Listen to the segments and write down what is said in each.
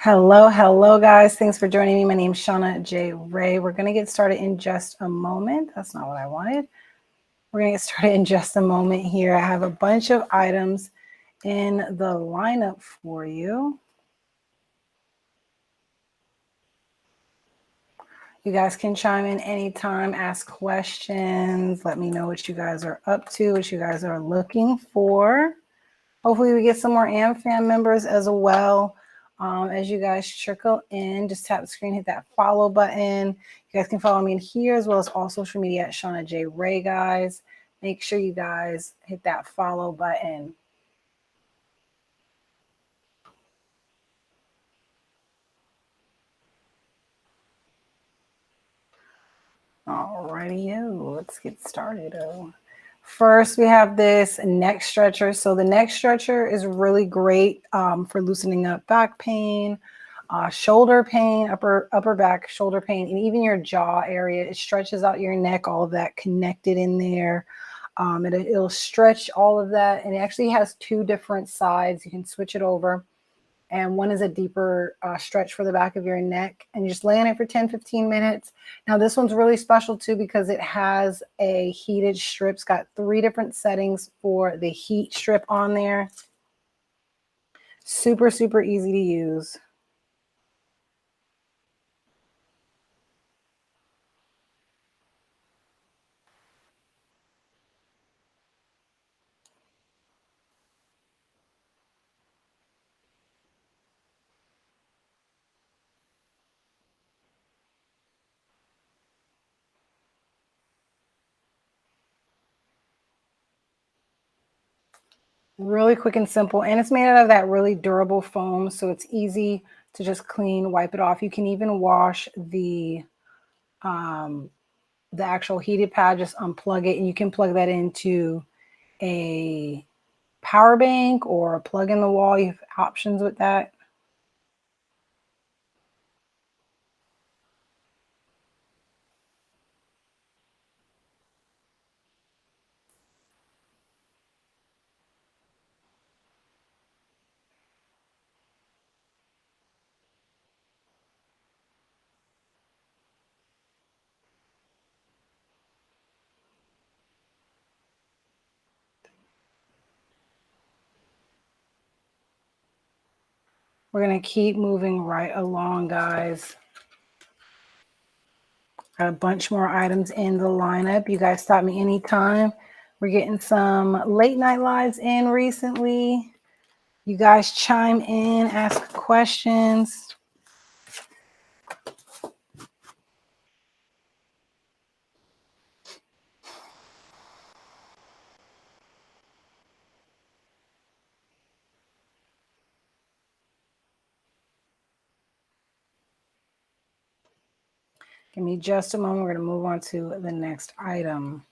Hello, guys. Thanks for joining me. My name is Shauna J. Ray. We're going to get started in just a moment. That's not what I wanted. We're going to get started in just a moment here. I have a bunch of items in the lineup for you. You guys can chime in anytime, ask questions. Let me know what you guys are up to, what you guys are looking for. Hopefully we get some more AmFam members as well. As you guys trickle in, just tap the screen, hit that follow button. You guys can follow me in here as well as all social media at Shauna J. Ray, guys. Make sure you guys hit that follow button. Alrighty, let's get started. First, we have this neck stretcher. So the neck stretcher is really great for loosening up back pain, shoulder pain, upper back, shoulder pain, and even your jaw area. It stretches out your neck, all of that connected in there. It'll stretch all of that, and it actually has two different sides. You can switch it over. And one is a deeper stretch for the back of your neck, and you just lay on it for 10-15 minutes. Now this one's really special too because it has a heated strip. It's got 3 different settings for the heat strip on there. Super easy to use. Really quick and simple, and it's made out of that really durable foam, so it's easy to just clean, wipe it off. You can even wash the actual heated pad, just unplug it, and you can plug that into a power bank or a plug in the wall. You have options with that. We're going to keep moving right along, guys. Got a bunch more items in the lineup. You guys stop me anytime. We're getting some late night lives in recently. You guys chime in, ask questions. Give me just a moment. We're going to move on to the next item.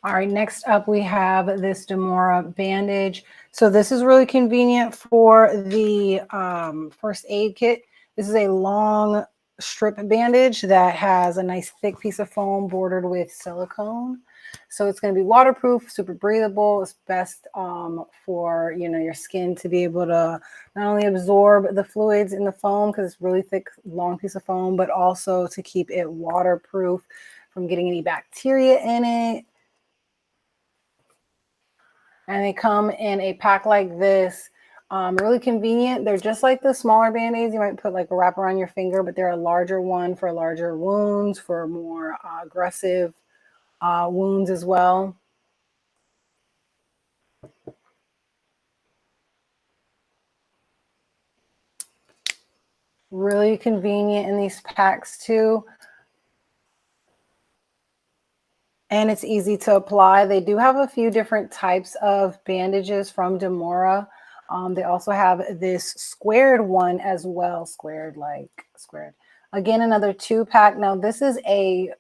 All right, next up we have this Demora bandage. So this is really convenient for the first aid kit. This is a long strip bandage that has a nice thick piece of foam bordered with silicone. So it's going to be waterproof, super breathable. It's best for your skin to be able to not only absorb the fluids in the foam because it's really thick, long piece of foam, but also to keep it waterproof from getting any bacteria in it. And they come in a pack like this. Really convenient. They're just like the smaller band-aids you might put like a wrap around your finger, but they're a larger one for larger wounds, for more aggressive wounds as well. Really convenient in these packs too. and it's easy to apply. They do have a few different types of bandages from Demora. They also have this squared one as well, squared like squared. Again, another 2-pack. Now this is a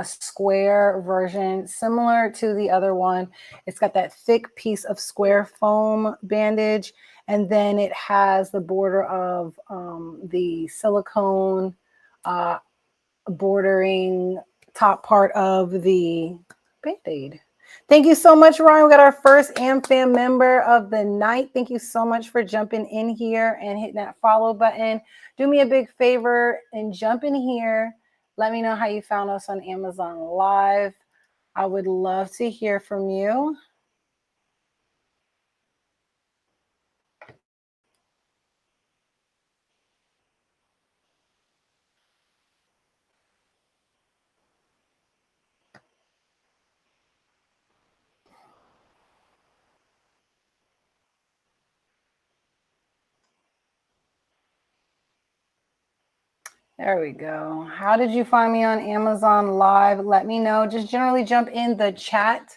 square version similar to the other one. It's got that thick piece of square foam bandage, and then it has the border of the silicone uh, bordering top part of the Band-Aid. Thank you so much, Ryan. We got our first AmFam member of the night. Thank you so much for jumping in here and hitting that follow button. Do me a big favor and jump in here. Let me know how you found us on Amazon Live. I would love to hear from you. There we go. How did you find me on Amazon Live? Let me know. Just generally jump in the chat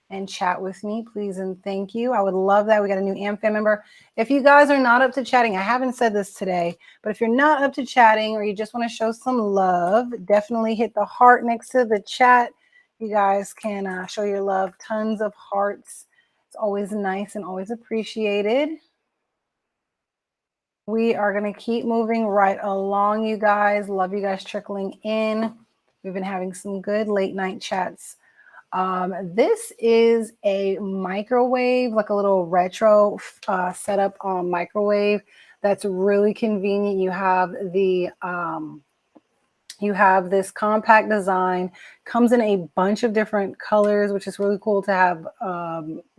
and chat with me, please and thank you. I would love that. We got a new AmFam member. If you guys are not up to chatting, I haven't said this today, but if you're not up to chatting or you just want to show some love, definitely hit the heart next to the chat. You guys can show your love. Tons of hearts. It's always nice and always appreciated. We are going to keep moving right along, you guys. Love you guys trickling in. We've been having some good late night chats. This is a microwave, like a little retro setup on microwave. That's really convenient. You have this compact design, comes in a bunch of different colors, which is really cool to have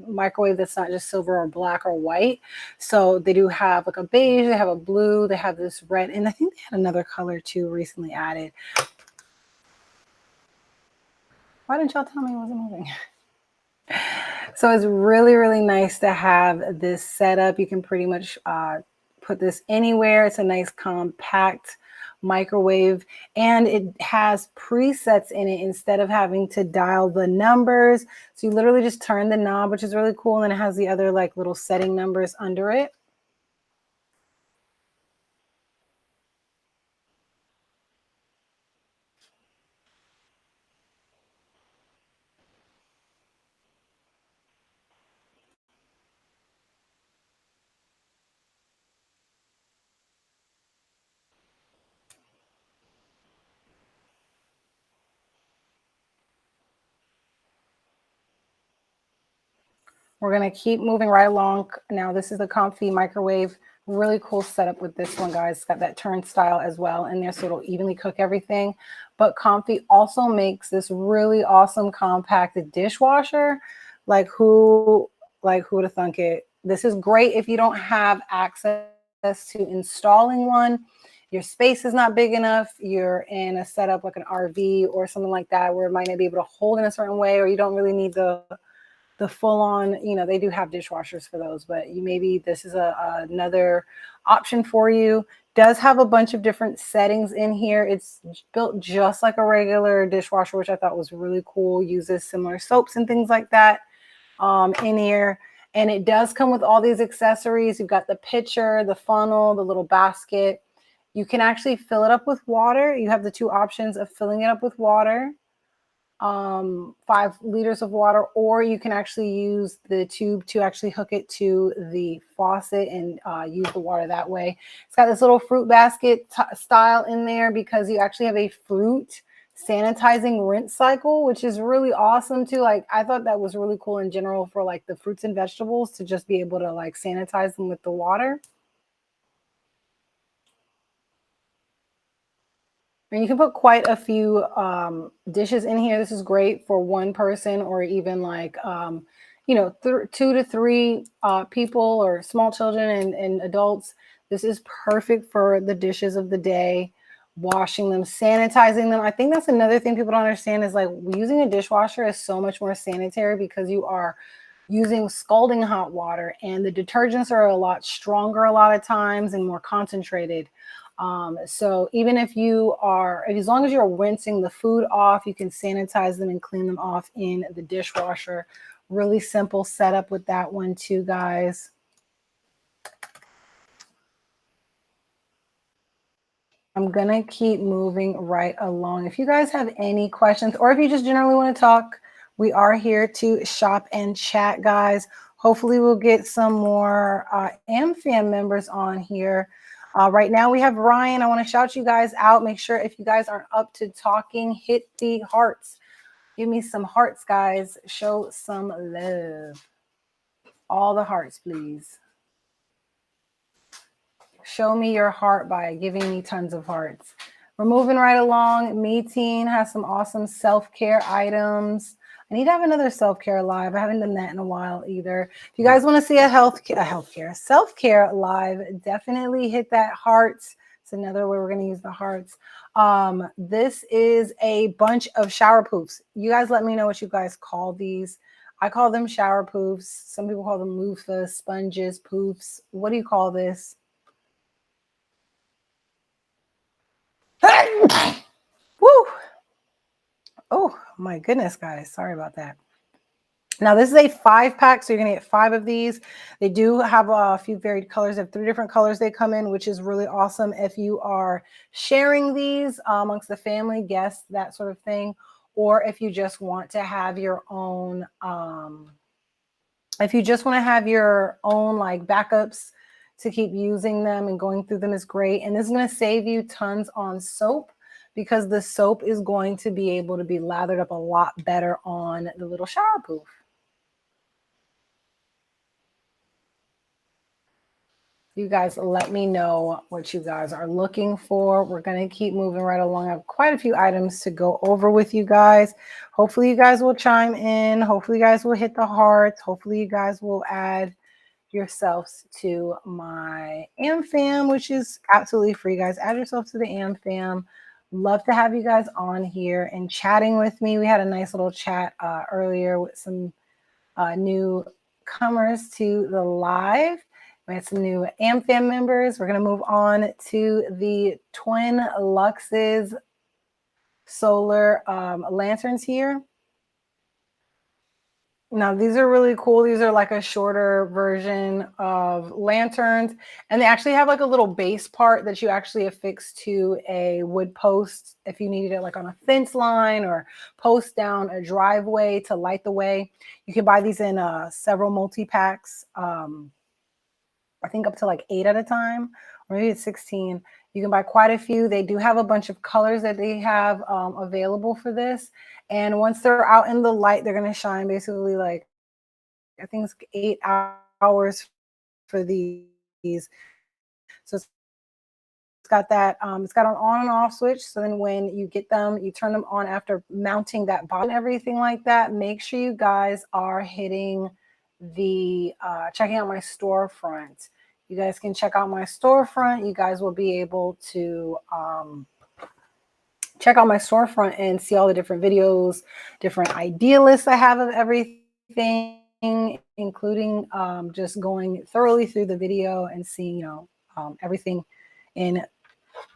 microwave that's not just silver or black or white. So they do have like a beige, they have a blue, they have this red, and I think they had another color too recently added. Why didn't y'all tell me it wasn't moving? So it's really, really nice to have this setup. You can pretty much put this anywhere. It's a nice compact microwave, and it has presets in it instead of having to dial the numbers. So you literally just turn the knob, which is really cool, and it has the other like little setting numbers under it. We're going to keep moving right along. Now, this is the Comfy microwave. Really cool setup with this one, guys. It's got that turnstile as well in there, so it'll evenly cook everything. But Comfy also makes this really awesome compact dishwasher. Who would have thunk it? This is great if you don't have access to installing one. Your space is not big enough. You're in a setup like an RV or something like that where it might not be able to hold in a certain way, or you don't really need the full on, they do have dishwashers for those, but maybe this is another option for you. Does have a bunch of different settings in here. It's built just like a regular dishwasher, which I thought was really cool. Uses similar soaps and things like that in here. And it does come with all these accessories. You've got the pitcher, the funnel, the little basket. You can actually fill it up with water. You have the two options of filling it up with water, 5 liters of water, or you can actually use the tube to actually hook it to the faucet and use the water that way. It's got this little fruit basket style in there because you actually have a fruit sanitizing rinse cycle, which is really awesome too. Like, I thought that was really cool in general for like the fruits and vegetables to just be able to like sanitize them with the water. And you can put quite a few dishes in here. This is great for one person, or even like, 2 to 3 people or small children and adults. This is perfect for the dishes of the day, washing them, sanitizing them. I think that's another thing people don't understand is like using a dishwasher is so much more sanitary because you are using scalding hot water, and the detergents are a lot stronger a lot of times and more concentrated. So even if you are, as long as you're rinsing the food off, you can sanitize them and clean them off in the dishwasher. Really simple setup with that one too, guys. I'm going to keep moving right along. If you guys have any questions or if you just generally want to talk, we are here to shop and chat, guys. Hopefully we'll get some more AmFam members on here. Right now we have Ryan. I want to shout you guys out. Make sure if you guys aren't up to talking, hit the hearts. Give me some hearts, guys. Show some love. All the hearts, please. Show me your heart by giving me tons of hearts. We're moving right along. Meeting has some awesome self-care items. I need to have another self-care live. I haven't done that in a while either. If you guys want to see a self-care live, definitely hit that hearts. It's another way we're going to use the hearts. This is a bunch of shower poofs. You guys let me know what you guys call these. I call them shower poofs. Some people call them loofahs, sponges, poofs. What do you call this? Woo! Oh my goodness, guys. Sorry about that. Now this is a 5-pack, so you're gonna get 5 of these. They do have a few varied colors. They have 3 different colors they come in, which is really awesome if you are sharing these amongst the family, guests, that sort of thing, or if you just want to have your own. If you just want to have your own like backups to keep using them and going through them is great. And this is going to save you tons on soap because the soap is going to be able to be lathered up a lot better on the little shower poof. You guys let me know what you guys are looking for. We're going to keep moving right along. I have quite a few items to go over with you guys. Hopefully you guys will chime in. Hopefully you guys will hit the hearts. Hopefully you guys will add yourselves to my AmFam, which is absolutely free, guys. Add yourself to the AmFam. Love to have you guys on here and chatting with me. We had a nice little chat earlier with some newcomers to the live. We had some new AmFam members. We're going to move on to the Twin Luxes solar lanterns here. Now, these are really cool. These are like a shorter version of lanterns. And they actually have like a little base part that you actually affix to a wood post if you needed it like on a fence line or post down a driveway to light the way. You can buy these in several multi-packs. I think up to like 8 at a time, or maybe it's 16. You can buy quite a few. They do have a bunch of colors that they have available for this. And once they're out in the light, they're going to shine basically like, I think it's 8 hours for these. So it's got that, it's got an on and off switch. So then when you get them, you turn them on after mounting that bottom and everything like that. Make sure you guys are hitting the, checking out my storefront. You guys can check out my storefront. You guys will be able to, check out my storefront and see all the different videos, different idea lists I have of everything, including just going thoroughly through the video and seeing, everything in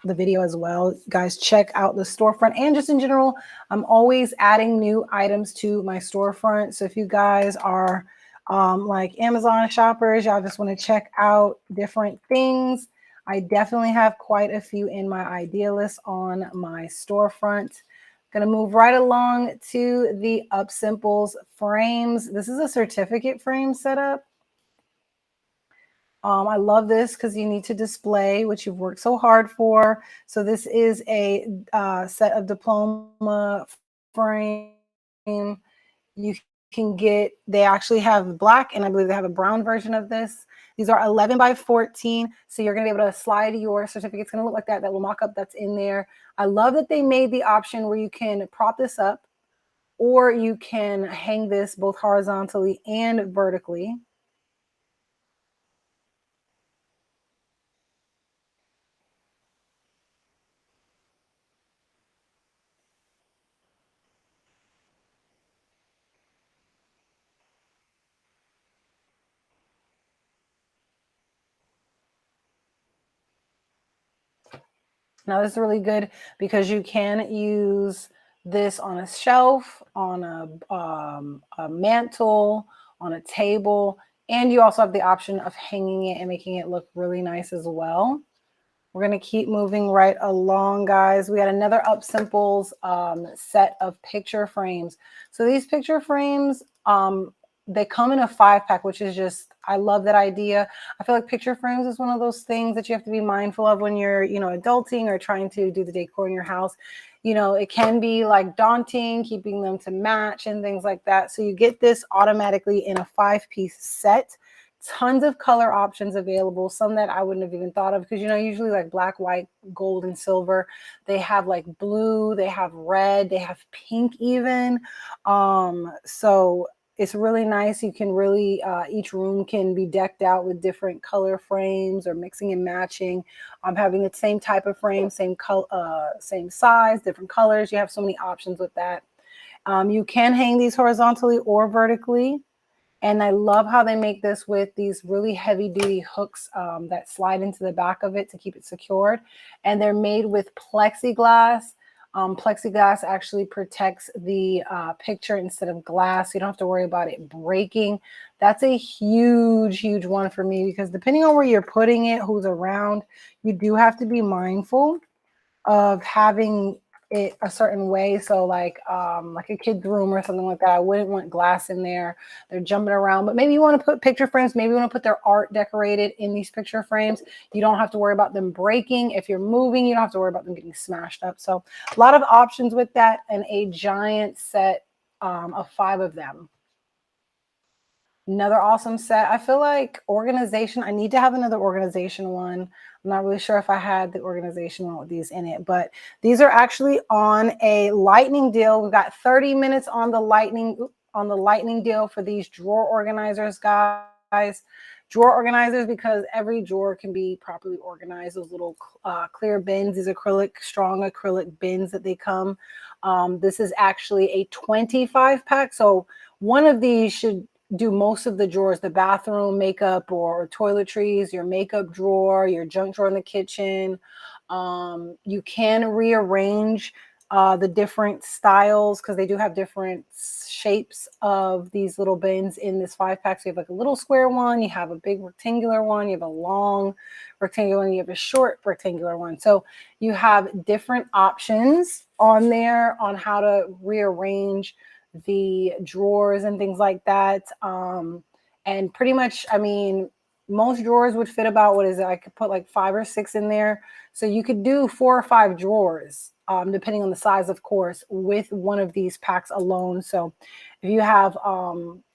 the video as well. Guys, check out the storefront and just in general, I'm always adding new items to my storefront. So if you guys are like Amazon shoppers, y'all just want to check out different things, I definitely have quite a few in my idea list on my storefront. Going to move right along to the UpSimples frames. This is a certificate frame setup. I love this because you need to display what you've worked so hard for. So this is a set of diploma frame. You can get, they actually have black and I believe they have a brown version of this. These are 11 by 14. So you're going to be able to slide your certificate. It's going to look like that little mock-up that's in there. I love that they made the option where you can prop this up or you can hang this both horizontally and vertically. Now this is really good because you can use this on a shelf, on a mantle, on a table, and you also have the option of hanging it and making it look really nice as well. We're going to keep moving right along, guys. We got another Up Simples set of picture frames. So these picture frames, they come in a 5-pack, which is just, I love that idea. I feel like picture frames is one of those things that you have to be mindful of when you're, adulting or trying to do the decor in your house. It can be like daunting, keeping them to match and things like that. So you get this automatically in a 5-piece set. Tons of color options available, some that I wouldn't have even thought of, because usually like black, white, gold, and silver. They have like blue, they have red, they have pink even. So it's really nice. You can really each room can be decked out with different color frames or mixing and matching. Having the same type of frame, same color, same size, different colors. You have so many options with that. You can hang these horizontally or vertically. And I love how they make this with these really heavy duty hooks that slide into the back of it to keep it secured. And they're made with plexiglass. Plexiglass actually protects the picture instead of glass. You don't have to worry about it breaking. That's a huge, huge one for me, because depending on where you're putting it, who's around, you do have to be mindful of having it a certain way. So like a kid's room or something like that, I wouldn't want glass in there. They're jumping around, but maybe you want to put picture frames. Maybe you want to put their art decorated in these picture frames. You don't have to worry about them breaking. If you're moving, you don't have to worry about them getting smashed up. So a lot of options with that, and a giant set of 5 of them. Another awesome set. I feel like organization, I need to have another organization one. I'm not really sure if I had the organization one with these in it, but these are actually on a lightning deal. We've got 30 minutes on the lightning deal for these drawer organizers, guys. Drawer organizers, because every drawer can be properly organized. Those little clear bins, these strong acrylic bins that they come. This is actually a 25-pack. So one of these should do most of the drawers: the bathroom, makeup or toiletries, your makeup drawer, your junk drawer in the kitchen. You can rearrange the different styles, because they do have different shapes of these little bins in this 5-pack. So you have like a little square one, you have a big rectangular one, you have a long rectangular one, you have a short rectangular one. So you have different options on there on how to rearrange the drawers and things like that. And pretty much, I mean, most drawers would fit about, what is it? I could put like 5 or 6 in there. So you could do 4 or 5 drawers, depending on the size, of course, with one of these packs alone. So if you have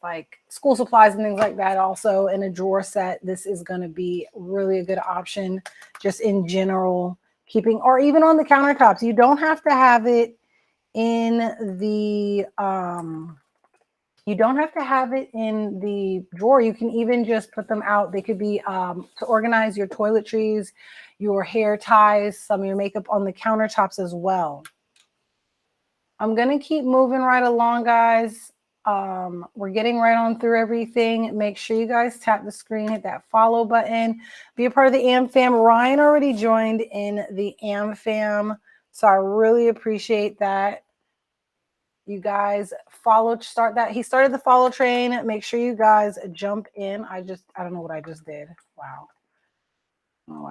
like school supplies and things like that also in a drawer set, this is going to be really a good option just in general, keeping, or even on the countertops. You don't have to have it in the you don't have to have it in the drawer. You can even just put them out. They could be to organize your toiletries, your hair ties, some of your makeup on the countertops as well. I'm going to keep moving right along, guys. We're getting right on through everything. Make sure you guys tap the screen, hit that follow button, be a part of the AM fam. Ryan already joined in the AM fam, so I really appreciate that. You guys start that. He started the follow train. Make sure you guys jump in. I don't know what I just did. Wow. Oh,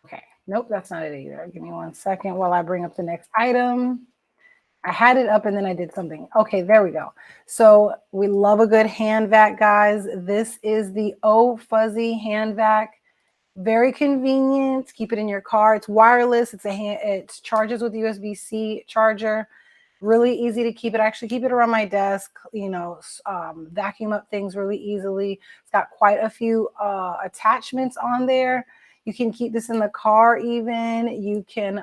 okay. Nope, that's not it either. Give me 1 second while I bring up the next item. I had it up and then I did something. Okay, there we go. So we love a good hand vac, guys. This is the Oh Fuzzy hand vac. Very convenient. Keep it in your car. It's wireless. It charges with USB-C charger. Really easy to keep it. I actually keep it around my desk, vacuum up things really easily. It's got quite a few attachments on there. You can keep this in the car even. You can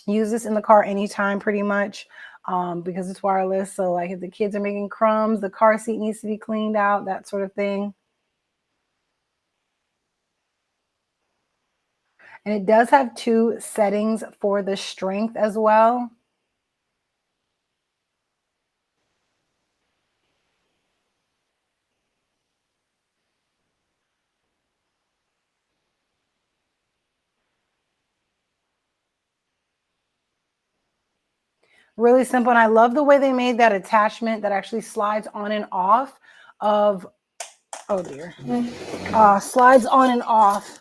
use this in the car anytime pretty much, because it's wireless. So like if the kids are making crumbs, the car seat needs to be cleaned out, that sort of thing. And it does have 2 settings for the strength as well. Really simple. And I love the way they made that attachment that actually slides on and off of, oh dear, slides on and off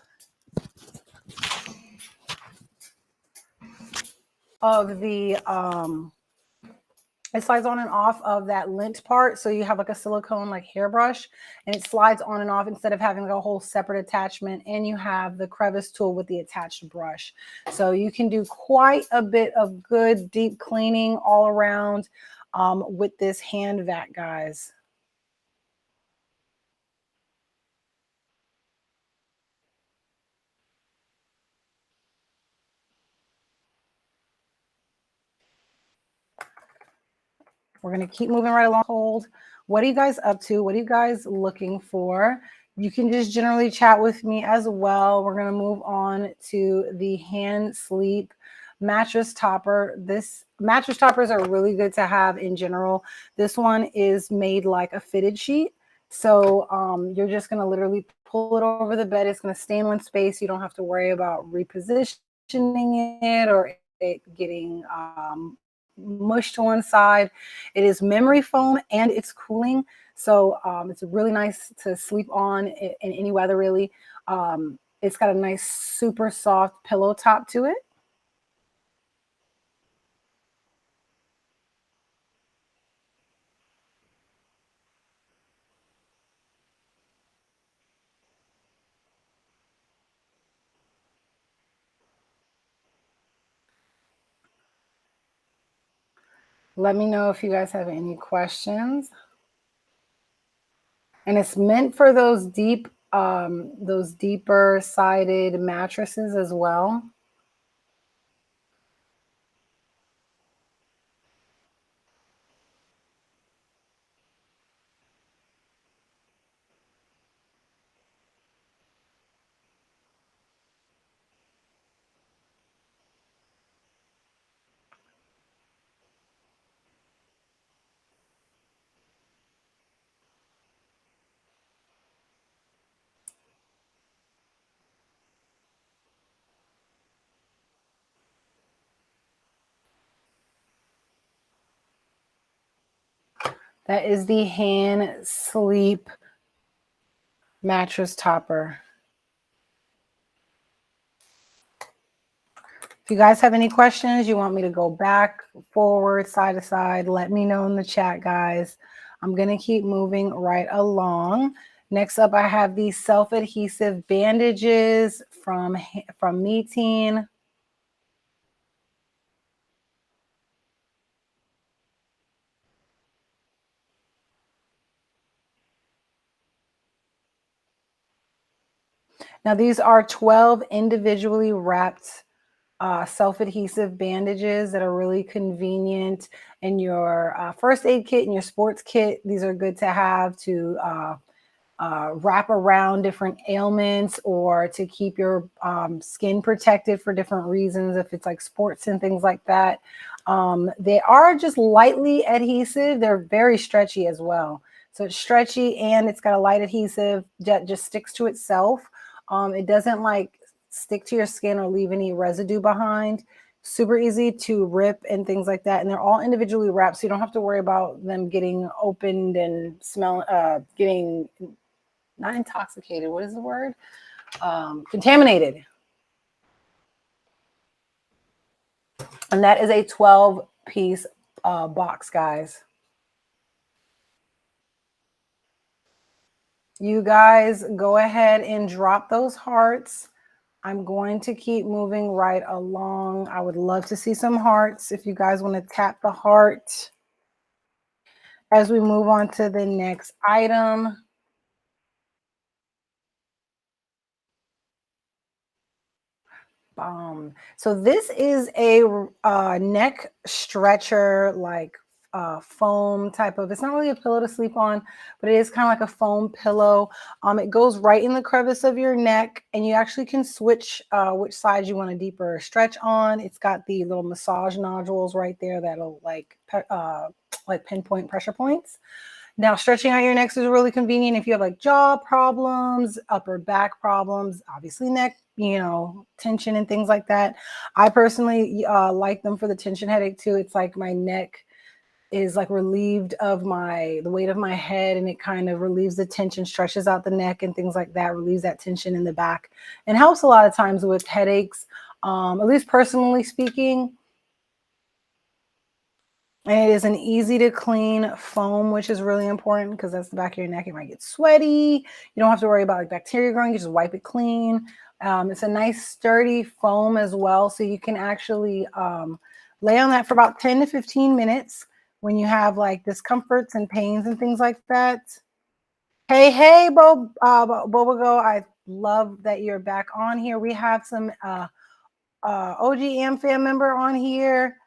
of the, it slides on and off of that lint part. So you have like a silicone like hairbrush and it slides on and off instead of having like a whole separate attachment. And you have the crevice tool with the attached brush. So you can do quite a bit of good deep cleaning all around with this hand vac, guys. We're going to keep moving right along. Hold. What are you guys up to? What are you guys looking for? You can just generally chat with me as well. We're going to move on to the hand sleep mattress topper. This mattress toppers are really good to have in general. This one is made like a fitted sheet. So you're just going to literally pull it over the bed. It's going to stay in one space. You don't have to worry about repositioning it or it getting mush to one side. It is memory foam and it's cooling. So it's really nice to sleep on in any weather, really. It's got a nice, super soft pillow top to it. Let me know if you guys have any questions. And it's meant for those deeper sided mattresses as well. That is the hand sleep mattress topper. If you guys have any questions, you want me to go back, forward, side to side, let me know in the chat, guys. I'm going to keep moving right along. Next up, I have these self-adhesive bandages from Meteen. Now, these are 12 individually wrapped self-adhesive bandages that are really convenient in your first aid kit and your sports kit. These are good to have to wrap around different ailments or to keep your skin protected for different reasons, if it's like sports and things like that. They are just lightly adhesive. They're very stretchy as well. So it's stretchy and it's got a light adhesive that just sticks to itself. It doesn't like stick to your skin or leave any residue behind. Super easy to rip and things like that. And they're all individually wrapped, so you don't have to worry about them getting opened and getting not intoxicated. What is the word? Contaminated. And that is a 12-piece box, guys. You guys go ahead and drop those hearts. I'm going to keep moving right along. I would love to see some hearts if you guys want to tap the heart as we move on to the next item. So this is a neck stretcher, like foam type of, it's not really a pillow to sleep on, but it is kind of like a foam pillow. It goes right in the crevice of your neck and you actually can switch which side you want a deeper stretch on. It's got the little massage nodules right there that'll like pinpoint pressure points. Now, stretching out your necks is really convenient if you have like jaw problems, upper back problems, obviously neck. tension and things like that. I personally like them for the tension headache too. It's like my neck is like relieved of the weight of my head, and it kind of relieves the tension, stretches out the neck and things like that, relieves that tension in the back, and helps a lot of times with headaches, at least personally speaking. And it is an easy to clean foam, which is really important because that's the back of your neck. It might get sweaty. You don't have to worry about like bacteria growing. You just wipe it clean. It's a nice sturdy foam as well. So you can actually lay on that for about 10 to 15 minutes when you have like discomforts and pains and things like that. Hey, Bobago, I love that you're back on here. We have some OGM fan member on here.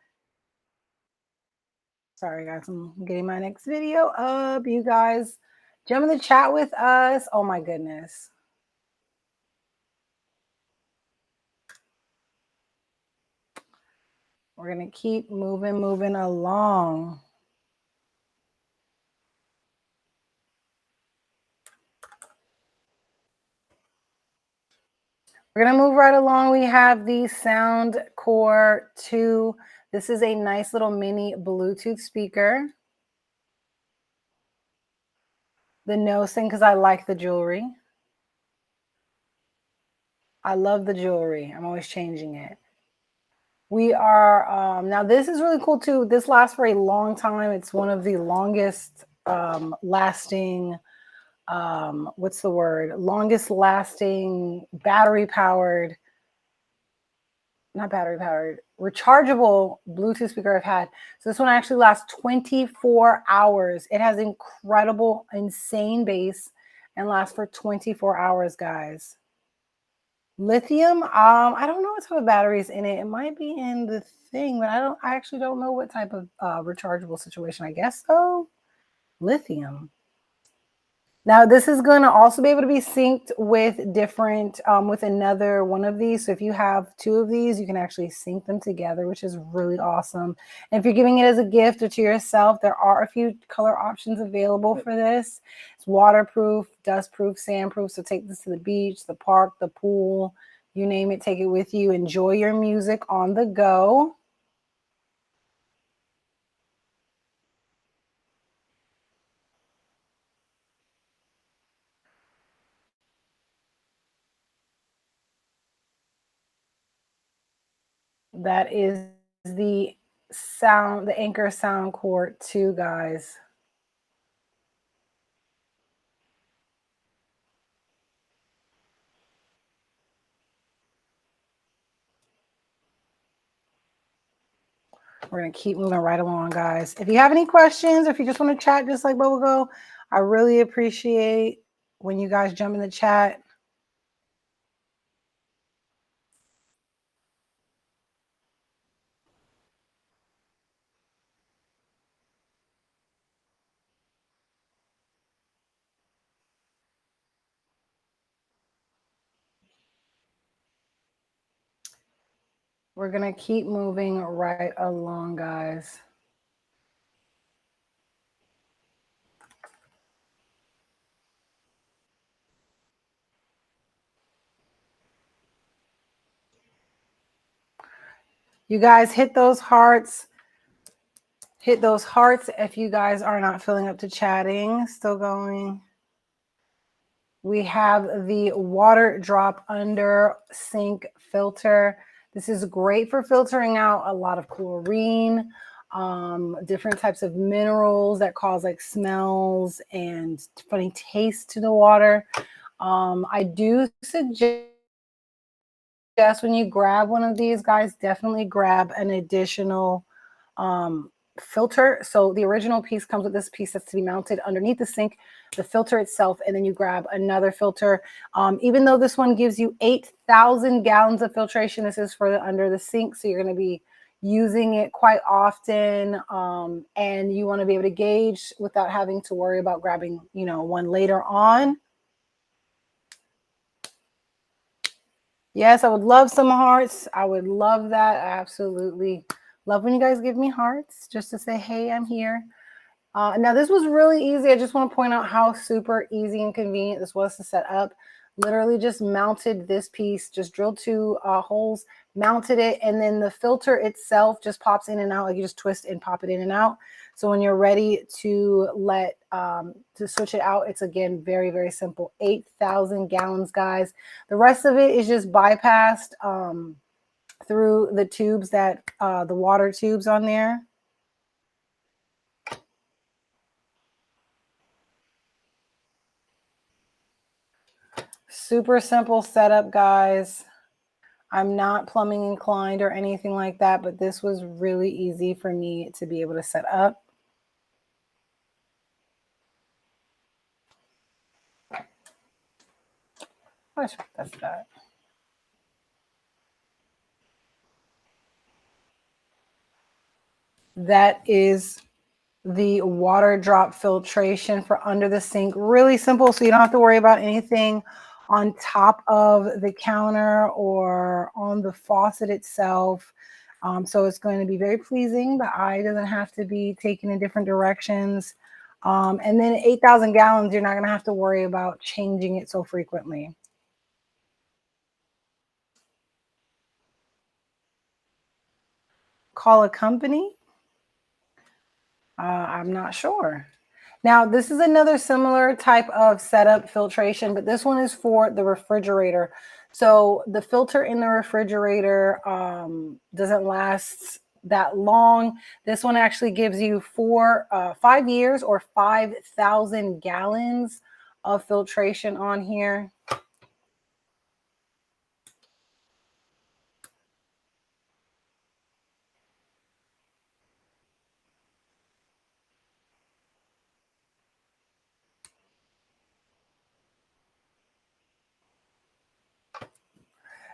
Sorry, guys, I'm getting my next video up. You guys jump in the chat with us. Oh, my goodness. We're going to keep moving along. We're going to move right along. We have the Soundcore 2. This is a nice little mini Bluetooth speaker. The nose thing, because I like the jewelry. I love the jewelry. I'm always changing it. We are, now this is really cool too. This lasts for a long time. It's one of the longest lasting, what's the word? Longest lasting battery powered, not battery powered, rechargeable Bluetooth speaker I've had. So this one actually lasts 24 hours. It has incredible, insane bass and lasts for 24 hours, guys. Lithium, I don't know what type of battery is in it. It might be in the thing, but I actually don't know what type of rechargeable situation. I guess so. Lithium. Now this is going to also be able to be synced with different, with another one of these. So if you have two of these, you can actually sync them together, which is really awesome. And if you're giving it as a gift or to yourself, there are a few color options available for this. It's waterproof, dustproof, sandproof. So take this to the beach, the park, the pool, you name it, take it with you. Enjoy your music on the go. That is the Anker Soundcore 2, guys. We're going to keep moving right along, guys. If you have any questions, or if you just want to chat just like Bubblegum, I really appreciate when you guys jump in the chat. We're going to keep moving right along, guys. You guys hit those hearts. Hit those hearts if you guys are not filling up to chatting. Still going. We have the water drop under sink filter. This is great for filtering out a lot of chlorine, different types of minerals that cause like smells and funny taste to the water. I do suggest when you grab one of these, guys, definitely grab an additional filter. So the original piece comes with this piece that's to be mounted underneath the sink, the filter itself, and then you grab another filter. Even though this one gives you 8,000 gallons of filtration, this is for the under the sink, so you're going to be using it quite often, and you want to be able to gauge without having to worry about grabbing, one later on. Yes, I would love some hearts. I would love that. I absolutely love when you guys give me hearts just to say, hey, I'm here. Now, this was really easy. I just want to point out how super easy and convenient this was to set up. Literally just mounted this piece, just drilled two holes, mounted it, and then the filter itself just pops in and out. Like you just twist and pop it in and out. So when you're ready to to switch it out, it's again very, very simple. 8,000 gallons, guys. The rest of it is just bypassed through the tubes that the water tubes on there. Super simple setup, guys. I'm not plumbing inclined or anything like that, but this was really easy for me to be able to set up. That's that. That is the water drop filtration for under the sink. Really simple, so you don't have to worry about anything on top of the counter or on the faucet itself. So it's going to be very pleasing. The eye doesn't have to be taken in different directions. And then 8,000 gallons, you're not going to have to worry about changing it so frequently. Call a company? I'm not sure. Now, this is another similar type of setup filtration, but this one is for the refrigerator. So the filter in the refrigerator doesn't last that long. This one actually gives you 5 years or 5,000 gallons of filtration on here.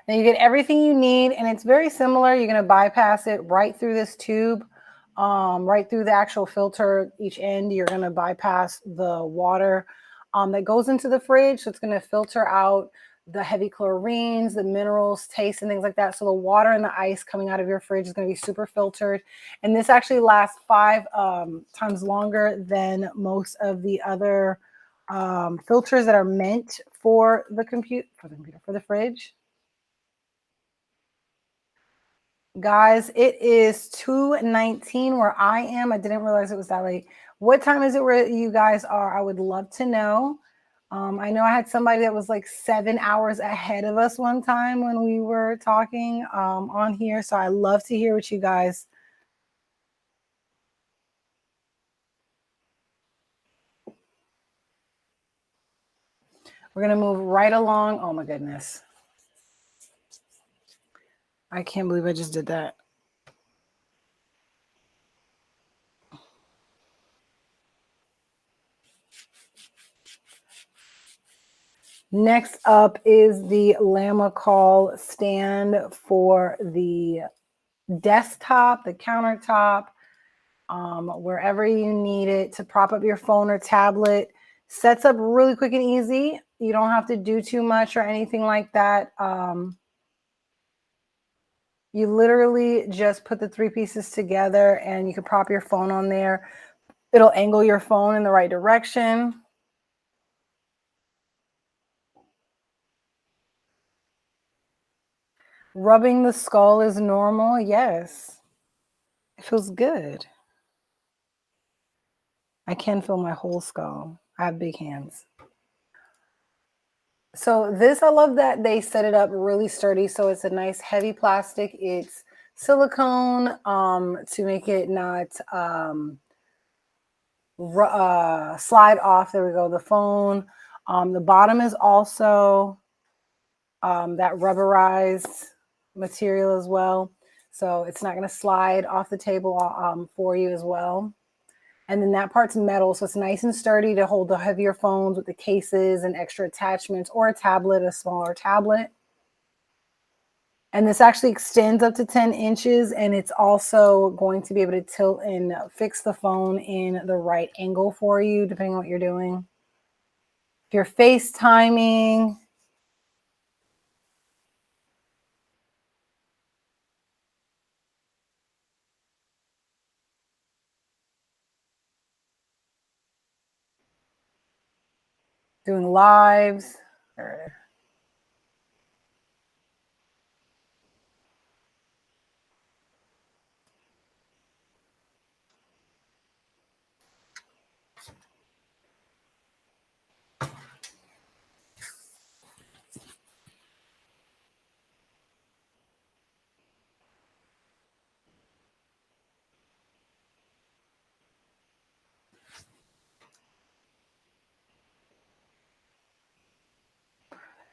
Now you get everything you need, and it's very similar. You're going to bypass it right through this tube, right through the actual filter. Each end, you're going to bypass the water that goes into the fridge. So it's going to filter out the heavy chlorines, the minerals, taste, and things like that. So the water and the ice coming out of your fridge is going to be super filtered. And this actually lasts 5 times longer than most of the other filters that are meant for the for the fridge. Guys, it is 2:19 where I am. I didn't realize it was that late. What time is it where you guys are? I would love to know. I know I had somebody that was like 7 hours ahead of us one time when we were talking on here. So I love to hear what you guys. We're going to move right along. Oh my goodness. I can't believe I just did that. Next up is the Lamicall stand for the desktop, the countertop, wherever you need it to prop up your phone or tablet. Sets up really quick and easy. You don't have to do too much or anything like that. You literally just put the 3 pieces together and you can prop your phone on there. It'll angle your phone in the right direction. Rubbing the skull is normal. Yes. It feels good. I can feel my whole skull. I have big hands. So this, I love that they set it up really sturdy. So it's a nice heavy plastic. It's silicone to make it not slide off. There we go. The phone. The bottom is also that rubberized material as well. So it's not going to slide off the table for you as well. And then that part's metal, so it's nice and sturdy to hold the heavier phones with the cases and extra attachments, or a tablet, a smaller tablet. And this actually extends up to 10 inches, and it's also going to be able to tilt and fix the phone in the right angle for you, depending on what you're doing. If you're FaceTiming, doing lives.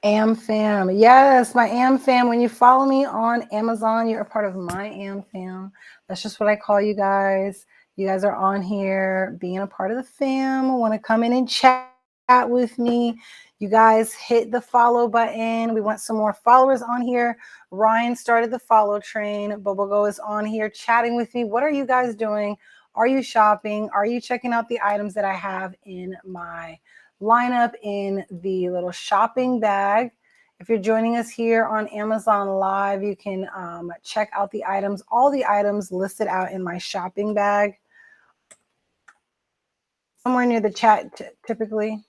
Am fam. Yes, my Am fam. When you follow me on Amazon, you're a part of my Am fam. That's just what I call you guys. You guys are on here being a part of the fam. Want to come in and chat with me. You guys hit the follow button. We want some more followers on here. Ryan started the follow train. Bobogo is on here chatting with me. What are you guys doing? Are you shopping? Are you checking out the items that I have in my lineup in the little shopping bag? If you're joining us here on Amazon Live, you can check out the items, all the items listed out in my shopping bag. Somewhere near the chat, typically.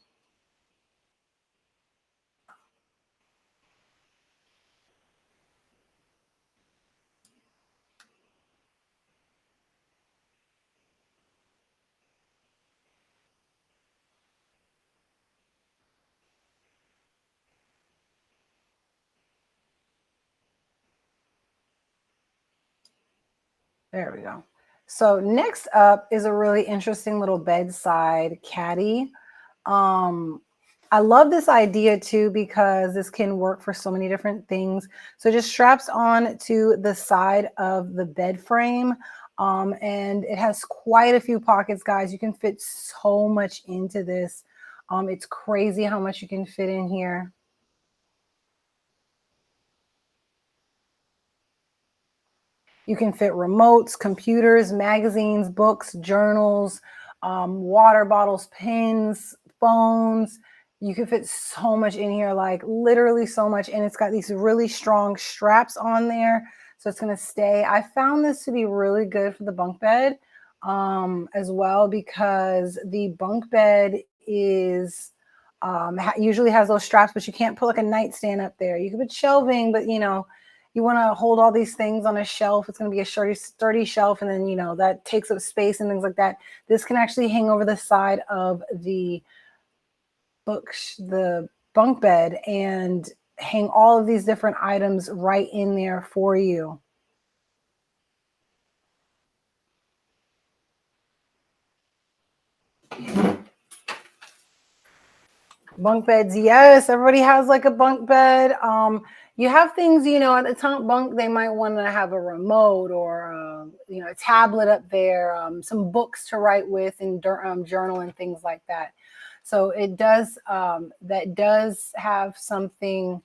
There we go. So next up is a really interesting little bedside caddy. Um, I love this idea too because this can work for so many different things. So it just straps on to the side of the bed frame. And it has quite a few pockets, guys. You can fit so much into this. It's crazy how much you can fit in here. You can fit remotes, computers, magazines, books, journals, water bottles, pens, phones. You can fit so much in here, like literally so much. And it's got these really strong straps on there. So it's going to stay. I found this to be really good for the bunk bed as well, because the bunk bed is usually has those straps, but you can't put like a nightstand up there. You can put shelving, but you want to hold all these things on a shelf. It's going to be a sturdy shelf. And then, that takes up space and things like that. This can actually hang over the side of the the bunk bed, and hang all of these different items right in there for you. Bunk beds, yes. Everybody has like a bunk bed. You have things, at the top bunk, they might want to have a remote or a tablet up there, some books to write with, and journal and things like that. So it does that does have something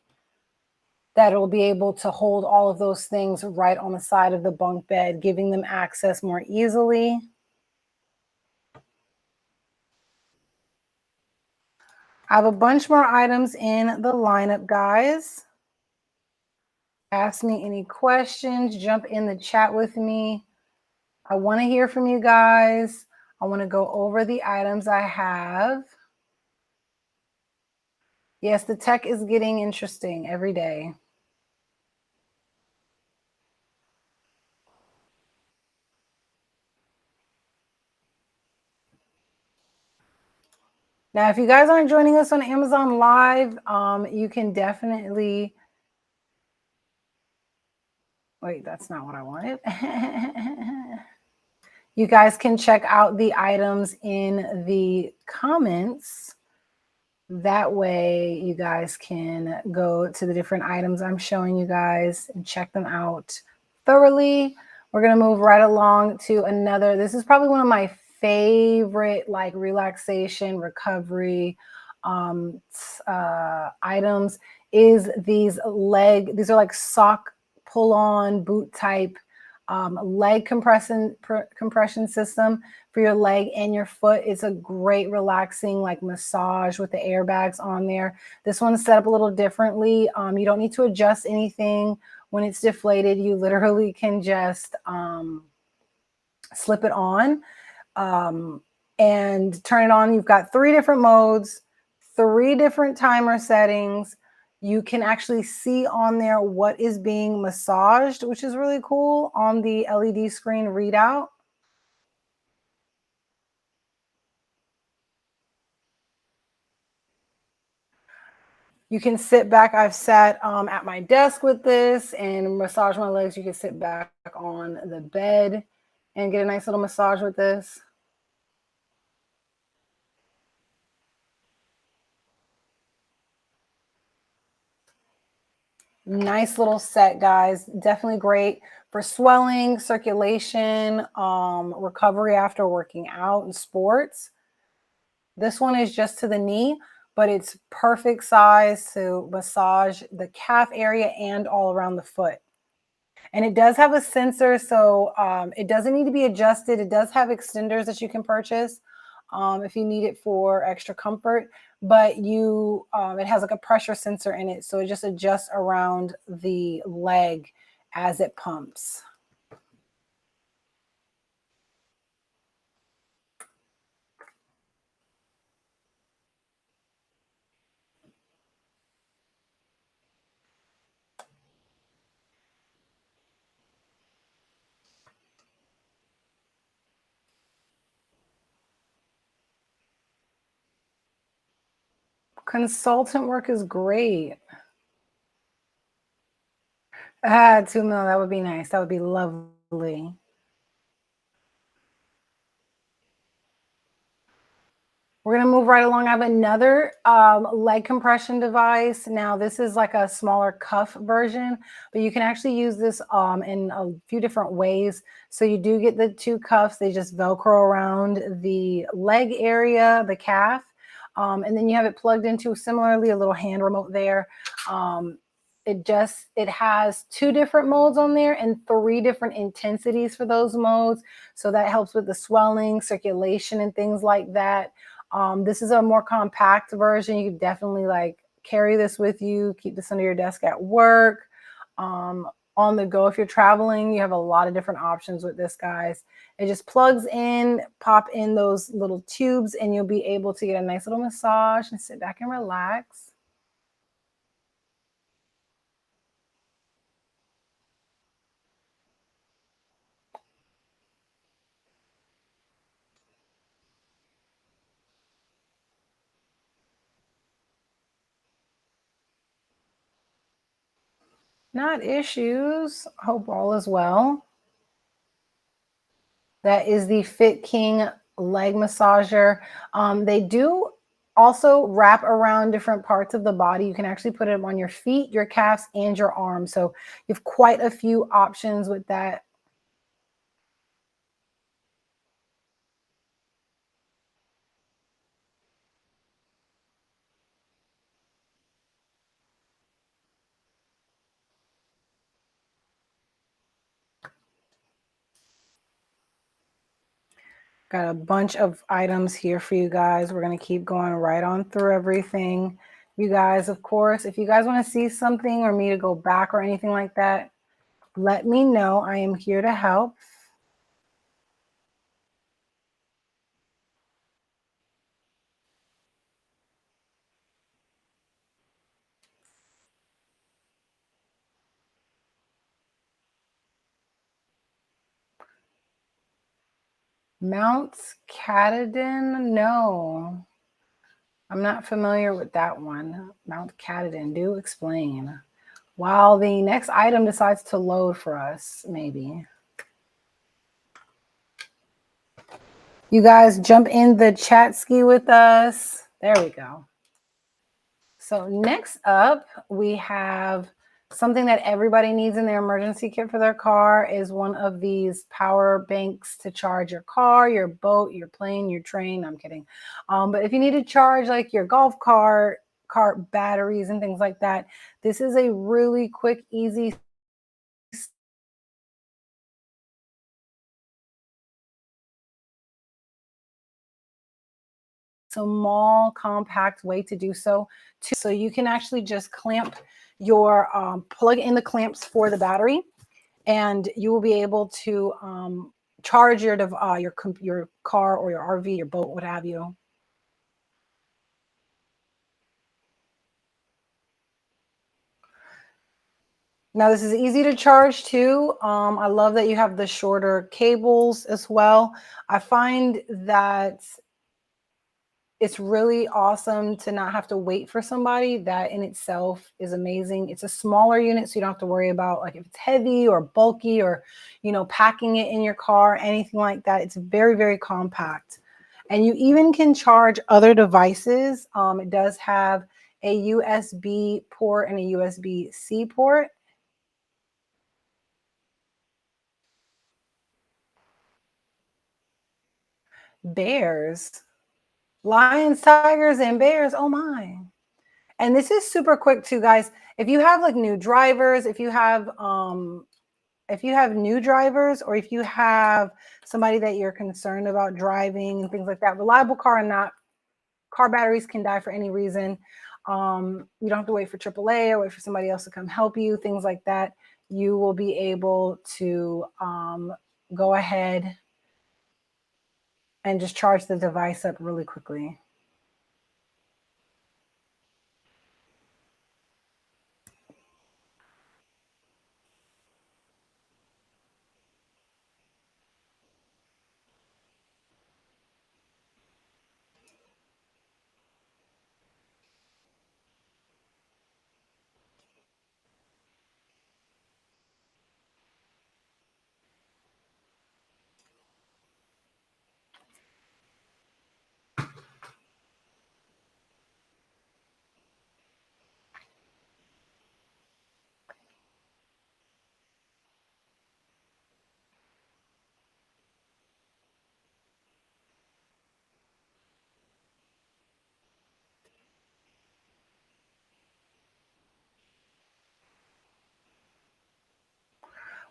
that'll be able to hold all of those things right on the side of the bunk bed, giving them access more easily. I have a bunch more items in the lineup, guys. Ask me any questions, jump in the chat with me. I want to hear from you guys. I want to go over the items I have. Yes, the tech is getting interesting every day. Now, if you guys aren't joining us on Amazon Live, you can definitely, wait, that's not what I wanted. You guys can check out the items in the comments. That way you guys can go to the different items I'm showing you guys and check them out thoroughly. We're going to move right along to another. This is probably one of my favorite like relaxation recovery items is these are like sock pull on boot type leg compression system for your leg and your foot. It's a great relaxing like massage with the airbags on there. This one's set up a little differently. You don't need to adjust anything when it's deflated. You literally can just slip it on and turn it on. You've got 3 different modes, 3 different timer settings. You can actually see on there what is being massaged, which is really cool on the LED screen readout. You can sit back. I've sat at my desk with this and massage my legs. You can sit back on the bed and get a nice little massage with this. Nice little set, guys. Definitely great for swelling, circulation, recovery after working out and sports. This one is just to the knee, but it's perfect size to massage the calf area and all around the foot. And it does have a sensor, so it doesn't need to be adjusted. It does have extenders that you can purchase if you need it for extra comfort. But it has like a pressure sensor in it, so it just adjusts around the leg as it pumps. Consultant work is great. 2 mil, that would be nice. That would be lovely. We're going to move right along. I have another leg compression device. Now, this is like a smaller cuff version, but you can actually use this in a few different ways. So you do get the two cuffs. They just Velcro around the leg area, the calf. And then you have it plugged into similarly a little hand remote there. It has two different modes on there and three different intensities for those modes. So that helps with the swelling, circulation, and things like that. This is a more compact version. You can definitely like carry this with you, keep this under your desk at work, on the go. If you're traveling, you have a lot of different options with this, guys. It just plugs in, pop in those little tubes, and you'll be able to get a nice little massage and sit back and relax. Not issues. Hope all is well. That is the Fit King leg massager. They do also wrap around different parts of the body. You can actually put them on your feet, your calves, and your arms. So you have quite a few options with that. Got a bunch of items here for you guys. We're going to keep going right on through everything. You guys, of course, if you guys want to see something or me to go back or anything like that, let me know. I am here to help. Mount Katahdin? No, I'm not familiar with that one. Mount Katahdin, do explain. While the next item decides to load for us, maybe. You guys jump in the chat ski with us. There we go. So next up, we have something that everybody needs in their emergency kit for their car is one of these power banks to charge your car, your boat, your plane, your train. I'm kidding. But if you need to charge like your golf cart batteries and things like that, this is a really quick, easy, small, compact way to do so. So you can actually just clamp plug in the clamps for the battery, and you will be able to charge your car or your RV, your boat, what have you. Now this is easy to charge too. I love that you have the shorter cables as well. I find that it's really awesome to not have to wait for somebody. That in itself is amazing. It's a smaller unit, so you don't have to worry about like if it's heavy or bulky or, packing it in your car, anything like that. It's very, very compact. And you even can charge other devices. It does have a USB port and a USB-C port. Bears, lions, tigers, and bears. Oh my. And this is super quick too, guys. If you have like new drivers, if you have new drivers, or if you have somebody that you're concerned about driving and things like that, reliable car and not car batteries can die for any reason. You don't have to wait for AAA or wait for somebody else to come help you, things like that. You will be able to go ahead and just charge the device up really quickly.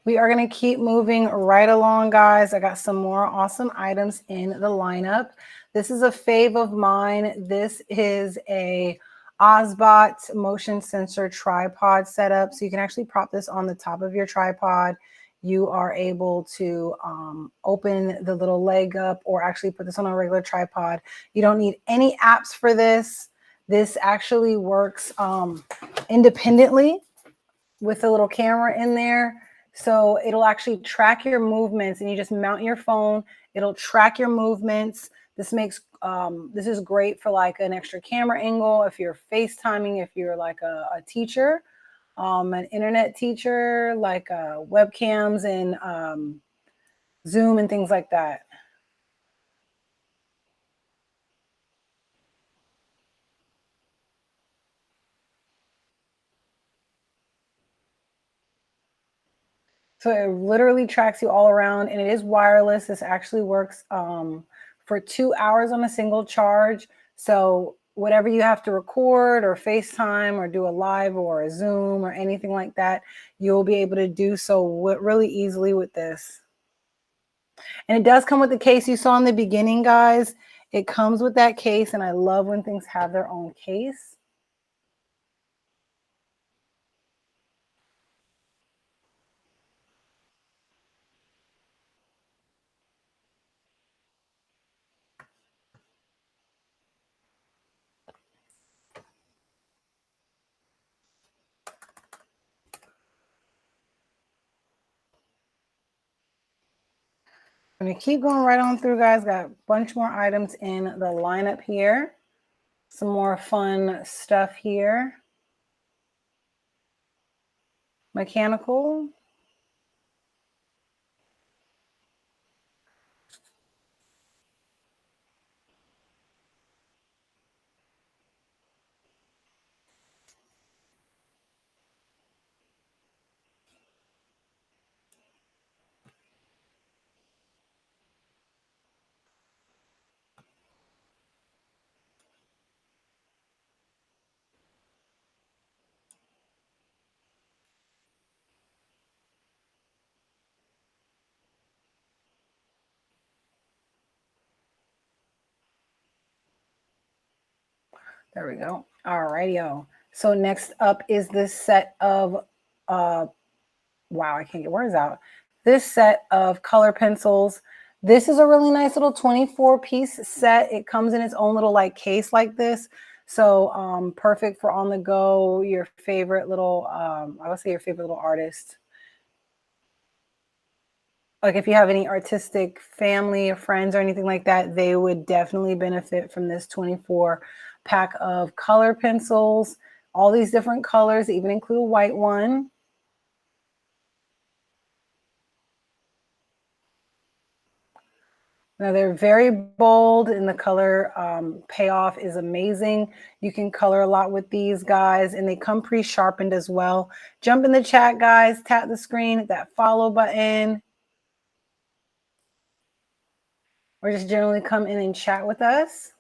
We are going to keep moving right along, guys. I got some more awesome items in the lineup. This is a fave of mine. This is a Ozbot motion sensor tripod setup. So you can actually prop this on the top of your tripod. You are able to open the little leg up or actually put this on a regular tripod. You don't need any apps for this. This actually works independently with a little camera in there. So it'll actually track your movements, and you just mount your phone. It'll track your movements. This makes this is great for like an extra camera angle if you're FaceTiming, if you're like a teacher, an internet teacher, like webcams and Zoom and things like that. So it literally tracks you all around, and it is wireless. This actually works for 2 hours on a single charge. So whatever you have to record or FaceTime or do a live or a Zoom or anything like that, you'll be able to do so really easily with this. And it does come with the case you saw in the beginning, guys. It comes with that case, and I love when things have their own case. I'm going to keep going right on through, guys. Got a bunch more items in the lineup here. Some more fun stuff here. Mechanical. There we go. All right, yo. So next up is this set of, wow, I can't get words out. This set of color pencils. This is a really nice little 24-piece set. It comes in its own little like case like this. So perfect for on the go, your favorite little, I would say your favorite little artist. Like if you have any artistic family or friends or anything like that, they would definitely benefit from this 24 pack of color pencils, all these different colors, even include a white one. Now they're very bold and the color payoff is amazing. You can color a lot with these guys and they come pre-sharpened as well. Jump in the chat, guys. Tap the screen, hit that follow button. Or just generally come in and chat with us.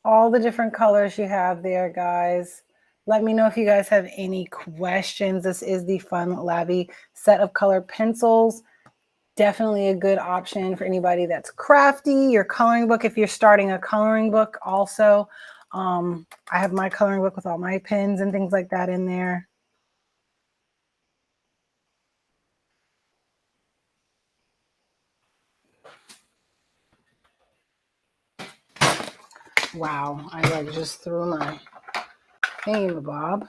All the different colors you have there, guys. Let me know if you guys have any questions. This is the Fun Labby set of color pencils. Definitely a good option for anybody that's crafty. Your coloring book, if you're starting a coloring book also. I have my coloring book with all my pens and things like that in there. Wow, I like just threw my thingamabob.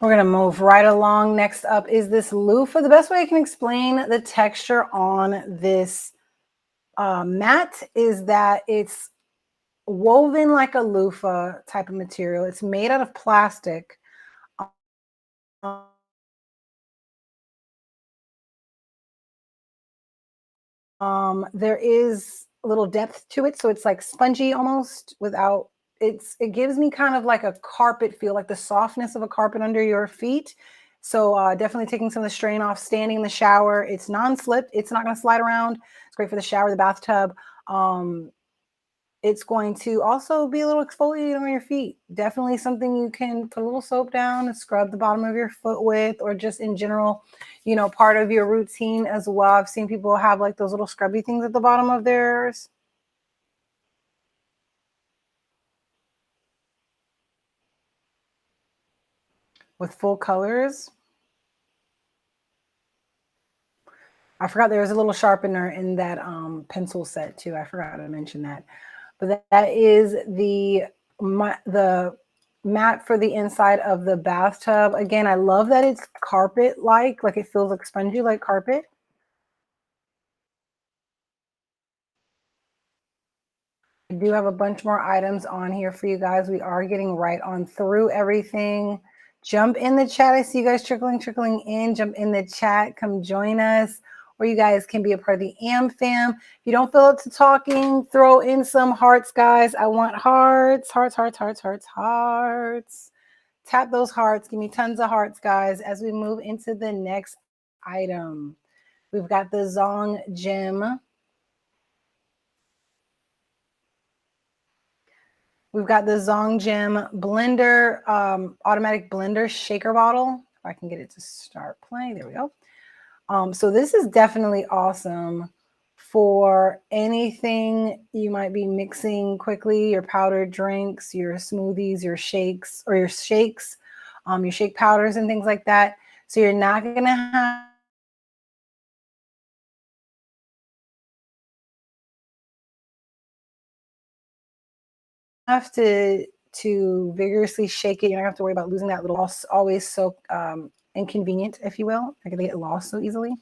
We're going to move right along. Next up is this loofah. The best way I can explain the texture on this mat is that it's woven like a loofah type of material. It's made out of plastic. There is a little depth to it, so it's like spongy almost without it gives me kind of like a carpet feel, like the softness of a carpet under your feet. So definitely taking some of the strain off, standing in the shower. It's non-slip. It's not going to slide around. It's great for the shower, the bathtub. It's going to also be a little exfoliating on your feet. Definitely something you can put a little soap down and scrub the bottom of your foot with, or just in general, you know, part of your routine as well. I've seen people have like those little scrubby things at the bottom of theirs. With full colors. I forgot there was a little sharpener in that pencil set too. I forgot to mention that. But that is the mat for the inside of the bathtub. Again, I love that it's carpet-like it feels like spongy like carpet. I do have a bunch more items on here for you guys. We are getting right on through everything. Jump in the chat. I see you guys trickling in. Jump in the chat. Come join us. Or you guys can be a part of the AM fam. If you don't feel up to talking, throw in some hearts, guys. I want hearts, hearts, hearts, hearts, hearts, hearts. Tap those hearts. Give me tons of hearts, guys, as we move into the next item. We've got the Zong Gem. We've got the Zong Gem blender, automatic blender shaker bottle. If I can get it to start playing. There we go. So this is definitely awesome for anything you might be mixing quickly, your powdered drinks, your smoothies, your shakes, your shake powders and things like that. So you're not going to have to vigorously shake it. You don't have to worry about losing that little always so inconvenient, if you will. I can get lost so easily.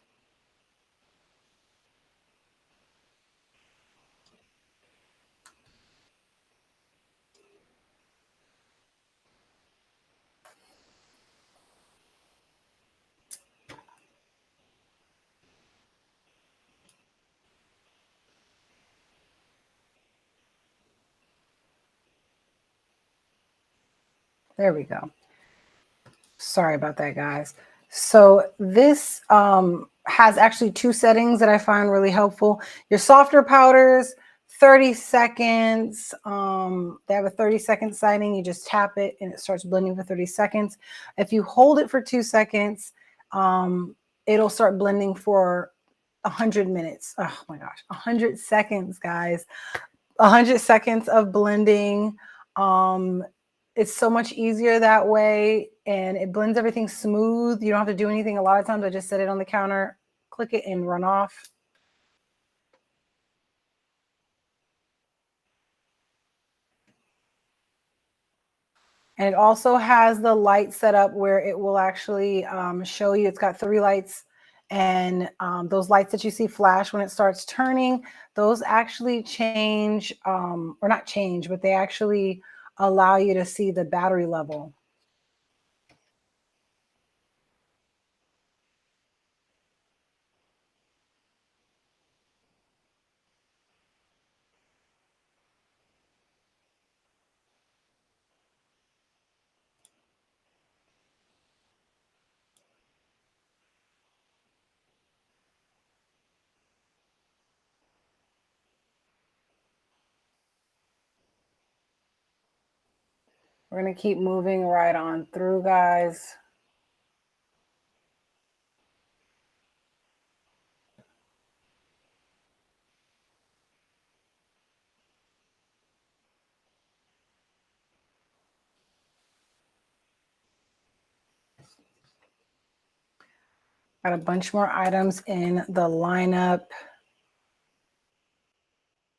There we go. Sorry about that, guys. So this has actually two settings that I find really helpful. Your softer powders, 30 seconds. They have a 30-second setting. You just tap it and it starts blending for 30 seconds. If you hold it for 2 seconds, it'll start blending for 100 minutes. Oh my gosh, 100 seconds, guys. 100 seconds of blending. It's so much easier that way, and it blends everything smooth. You don't have to do anything. A lot of times I just set it on the counter, click it, and run off. And it also has the light set up where it will actually show you. It's got 3 lights, and those lights that you see flash when it starts turning, those actually change, or not change, but they actually allow you to see the battery level. We're going to keep moving right on through, guys. Got a bunch more items in the lineup.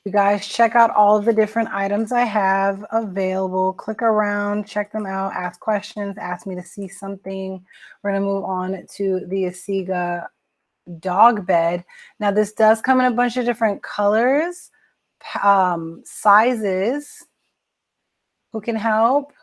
You guys check out all of the different items I have available. Click around, check them out, ask questions, ask me to see something. We're going to move on to the Asiga dog bed. Now, this does come in a bunch of different colors, sizes. Who can help?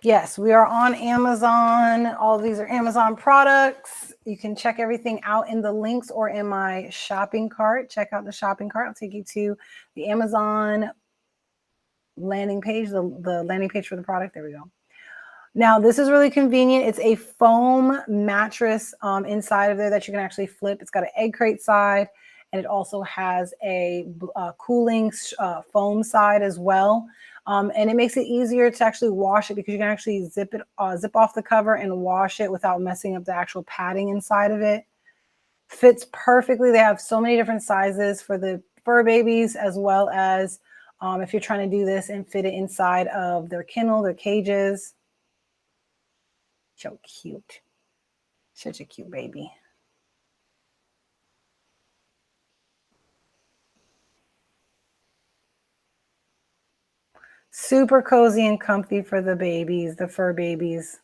Yes, we are on Amazon. All of these are Amazon products. You can check everything out in the links or in my shopping cart. Check out the shopping cart. I'll take you to the Amazon landing page, the landing page for the product. There we go. Now, this is really convenient. It's a foam mattress inside of there that you can actually flip. It's got an egg crate side, and it also has a cooling foam side as well. And it makes it easier to actually wash it because you can actually zip off the cover and wash it without messing up the actual padding inside of it. Fits perfectly. They have so many different sizes for the fur babies, as well as if you're trying to do this and fit it inside of their kennel, their cages. So cute. Such a cute baby. Super cozy and comfy for the babies, the fur babies.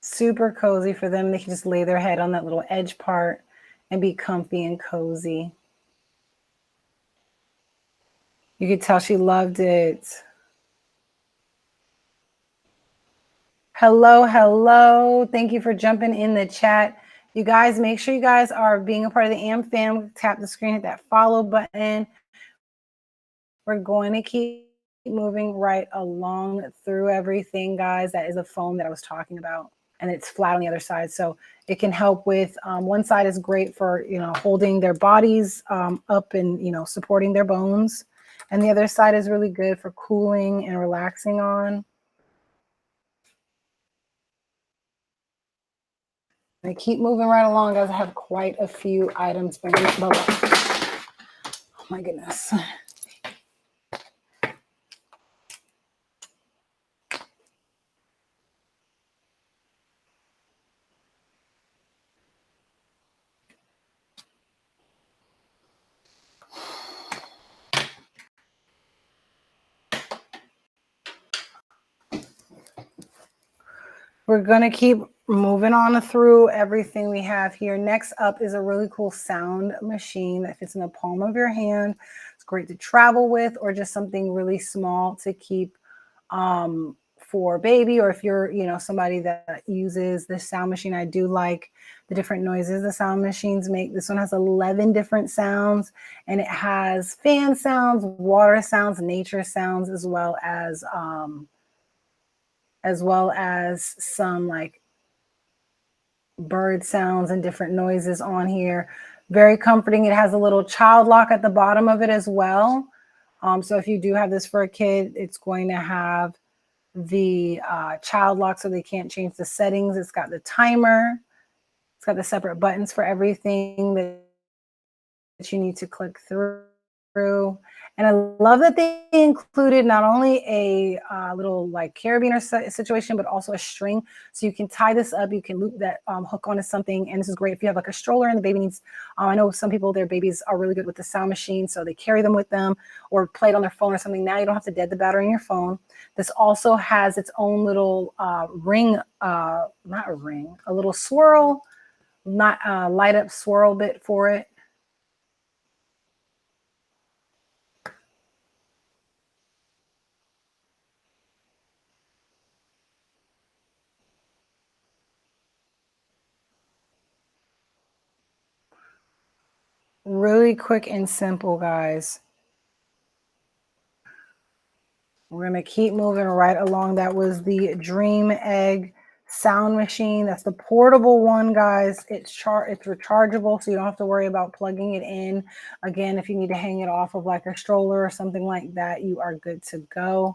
Super cozy for them. They can just lay their head on that little edge part and be comfy and cozy. You could tell she loved it. Hello, hello. Thank you for jumping in the chat. You guys, make sure you guys are being a part of the AM fam. Tap the screen, hit that follow button. We're going to keep moving right along through everything, guys. That is a foam that I was talking about, and it's flat on the other side. So it can help with, one side is great for, holding their bodies up and, supporting their bones. And the other side is really good for cooling and relaxing on. I keep moving right along, guys. I have quite a few items. Oh my goodness. We're going to keep moving on through everything we have here. Next up is a really cool sound machine that fits in the palm of your hand. It's great to travel with, or just something really small to keep for baby, or if you're, somebody that uses this sound machine. I do like the different noises the sound machines make. This one has 11 different sounds, and it has fan sounds, water sounds, nature sounds, as well as some like bird sounds and different noises on here. Very comforting. It has a little child lock at the bottom of it as well. So if you do have this for a kid, it's going to have the child lock so they can't change the settings. It's got the timer. It's got the separate buttons for everything that you need to click through. And I love that they included not only a little like carabiner situation, but also a string. So you can tie this up. You can loop that hook onto something. And this is great if you have like a stroller and the baby needs, I know some people, their babies are really good with the sound machine. So they carry them with them or play it on their phone or something. Now you don't have to dead the battery in your phone. This also has its own little ring, not a ring, a little swirl, not light up swirl bit for it. Really quick and simple, guys. We're going to keep moving right along. That was the Dream Egg sound machine. That's the portable one, guys. It's rechargeable, so you don't have to worry about plugging it in. Again, if you need to hang it off of like a stroller or something like that, you are good to go.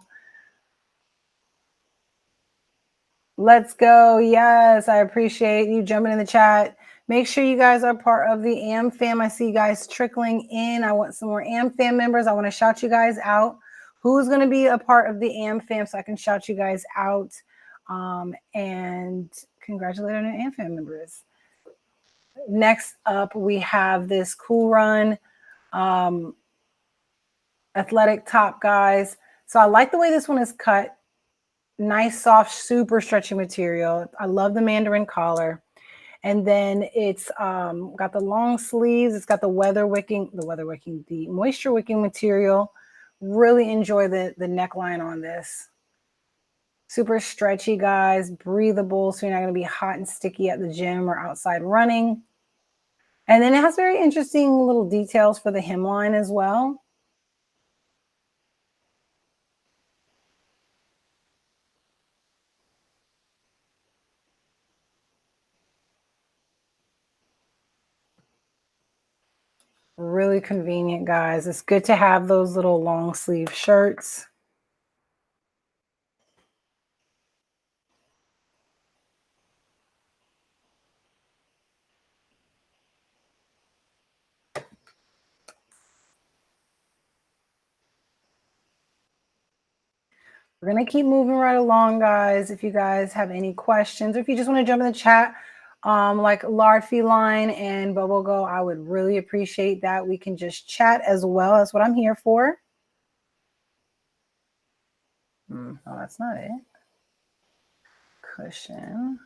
Let's go. Yes, I appreciate you jumping in the chat. Make sure you guys are part of the AM fam. I see you guys trickling in. I want some more AM fam members. I want to shout you guys out. Who's going to be a part of the AM fam so I can shout you guys out and congratulate our new AM fam members. Next up, we have this Cool Run athletic top, guys. So I like the way this one is cut. Nice, soft, super stretchy material. I love the mandarin collar. And then it's got the long sleeves. It's got the moisture wicking material. Really enjoy the neckline on this. Super stretchy, guys, breathable. So you're not going to be hot and sticky at the gym or outside running. And then it has very interesting little details for the hemline as well. Really convenient, guys. It's good to have those little long sleeve shirts. We're going to keep moving right along, guys. If you guys have any questions or if you just want to jump in the chat, like Lard Feline and Bubble Go, I would really appreciate that. We can just chat as well. That's what I'm here for. Oh, that's not it. Cushion.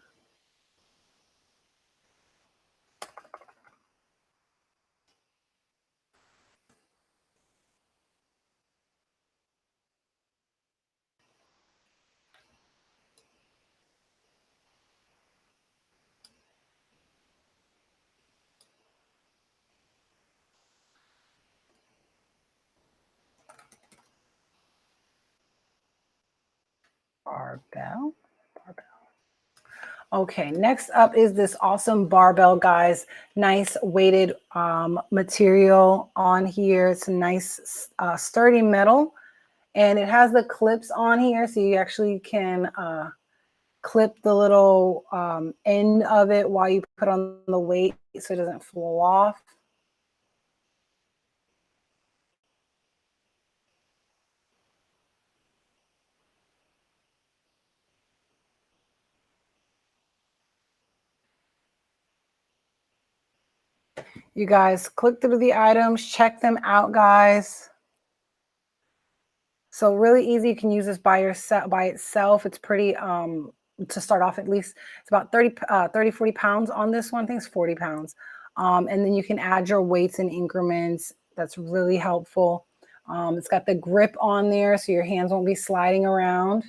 Barbell. Okay, next up is this awesome barbell, guys. Nice weighted material on here. It's a nice sturdy metal. And it has the clips on here, so you actually can clip the little end of it while you put on the weight so it doesn't flow off. You guys click through the items, check them out, guys. So really easy. You can use this by itself. It's pretty, to start off at least, it's about 30, 40 pounds on this one. I think it's 40 pounds. And then you can add your weights in increments. That's really helpful. It's got the grip on there so your hands won't be sliding around.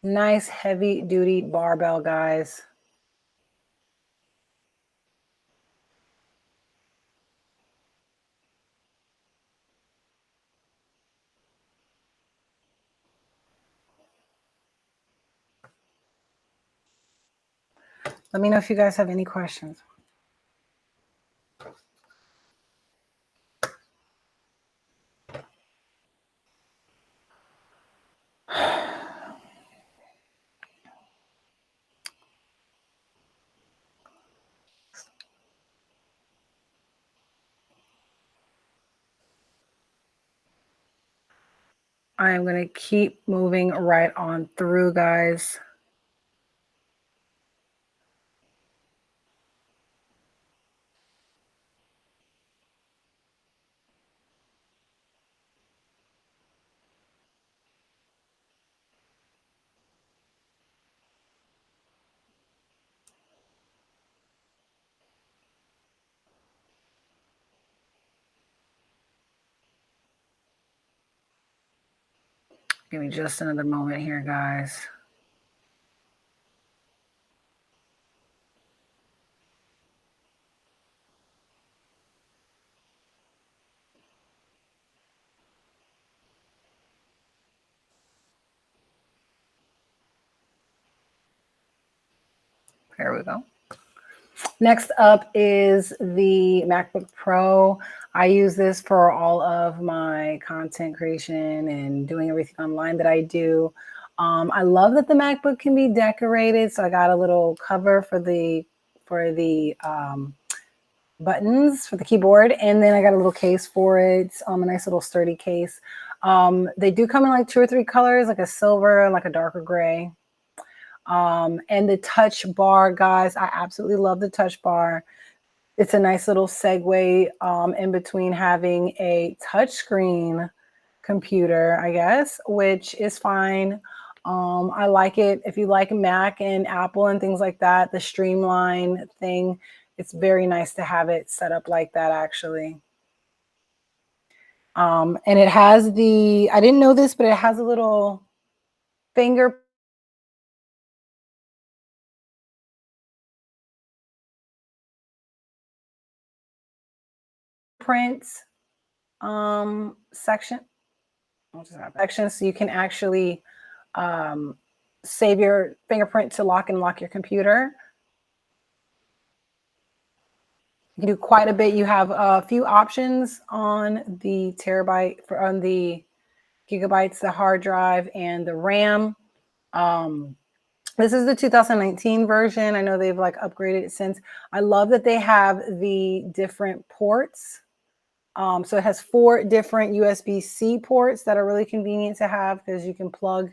Nice heavy duty barbell, guys. Let me know if you guys have any questions. I am going to keep moving right on through, guys. Give me just another moment here, guys. There we go. Next up is the MacBook Pro. I use this for all of my content creation and doing everything online that I do. I love that the MacBook can be decorated. So I got a little cover for the buttons for the keyboard, and then I got a little case for it. A nice little sturdy case. They do come in like 2 or 3 colors, like a silver and like a darker gray. And the touch bar, guys, I absolutely love the touch bar. It's a nice little segue in between having a touchscreen computer, I guess, which is fine. I like it. If you like Mac and Apple and things like that, the streamline thing, it's very nice to have it set up like that, actually. And it has I didn't know this, but it has a little finger prints section. So you can actually save your fingerprint to lock and lock your computer. You can do quite a bit. You have a few options on the terabyte on the gigabytes, the hard drive, and the RAM. This is the 2019 version. I know they've like upgraded it since. I love that they have the different ports. So it has 4 different USB-C ports that are really convenient to have because you can plug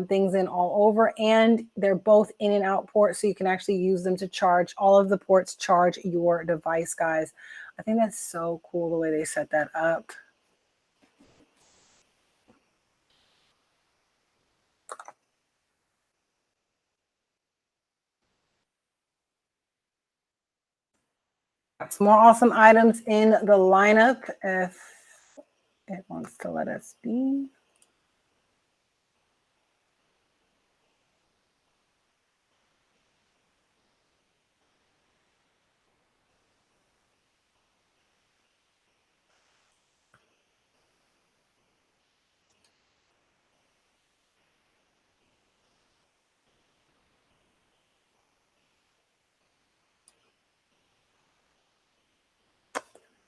things in all over, and they're both in and out ports, so you can actually use them to charge. All of the ports charge your device, guys. I think that's so cool the way they set that up. Some more awesome items in the lineup if it wants to let us be.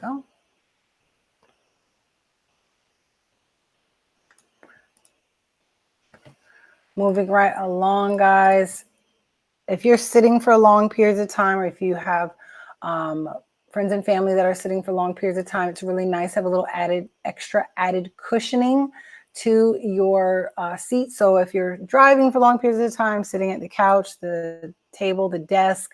Go. Moving right along, guys. If you're sitting for long periods of time, or if you have friends and family that are sitting for long periods of time, it's really nice to have a little extra added cushioning to your seat. So if you're driving for long periods of time, sitting at the couch, the table, the desk,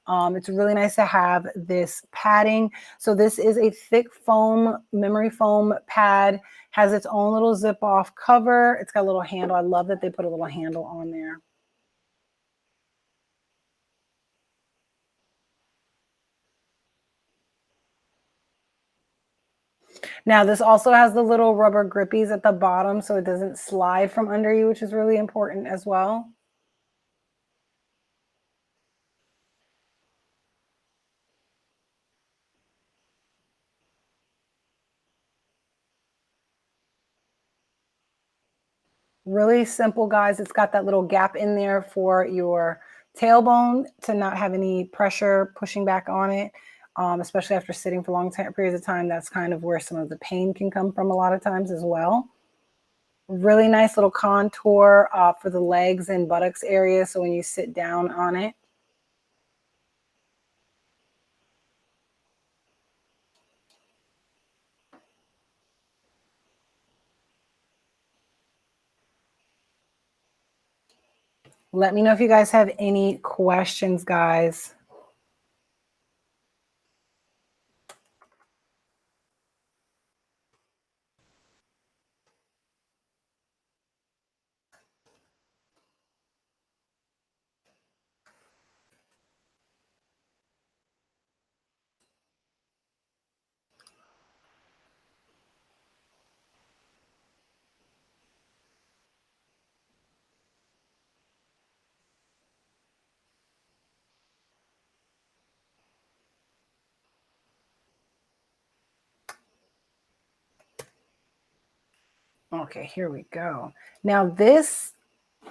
it's really nice to have this padding. So this is a thick foam, memory foam pad, has its own little zip off cover. It's got a little handle. I love that they put a little handle on there. Now this also has the little rubber grippies at the bottom so it doesn't slide from under you, which is really important as well. Really simple, guys. It's got that little gap in there for your tailbone to not have any pressure pushing back on it, especially after sitting for long periods of time. That's kind of where some of the pain can come from a lot of times as well. Really nice little contour for the legs and buttocks area. So when you sit down on it. Let me know if you guys have any questions, guys. Okay, here we go. Now this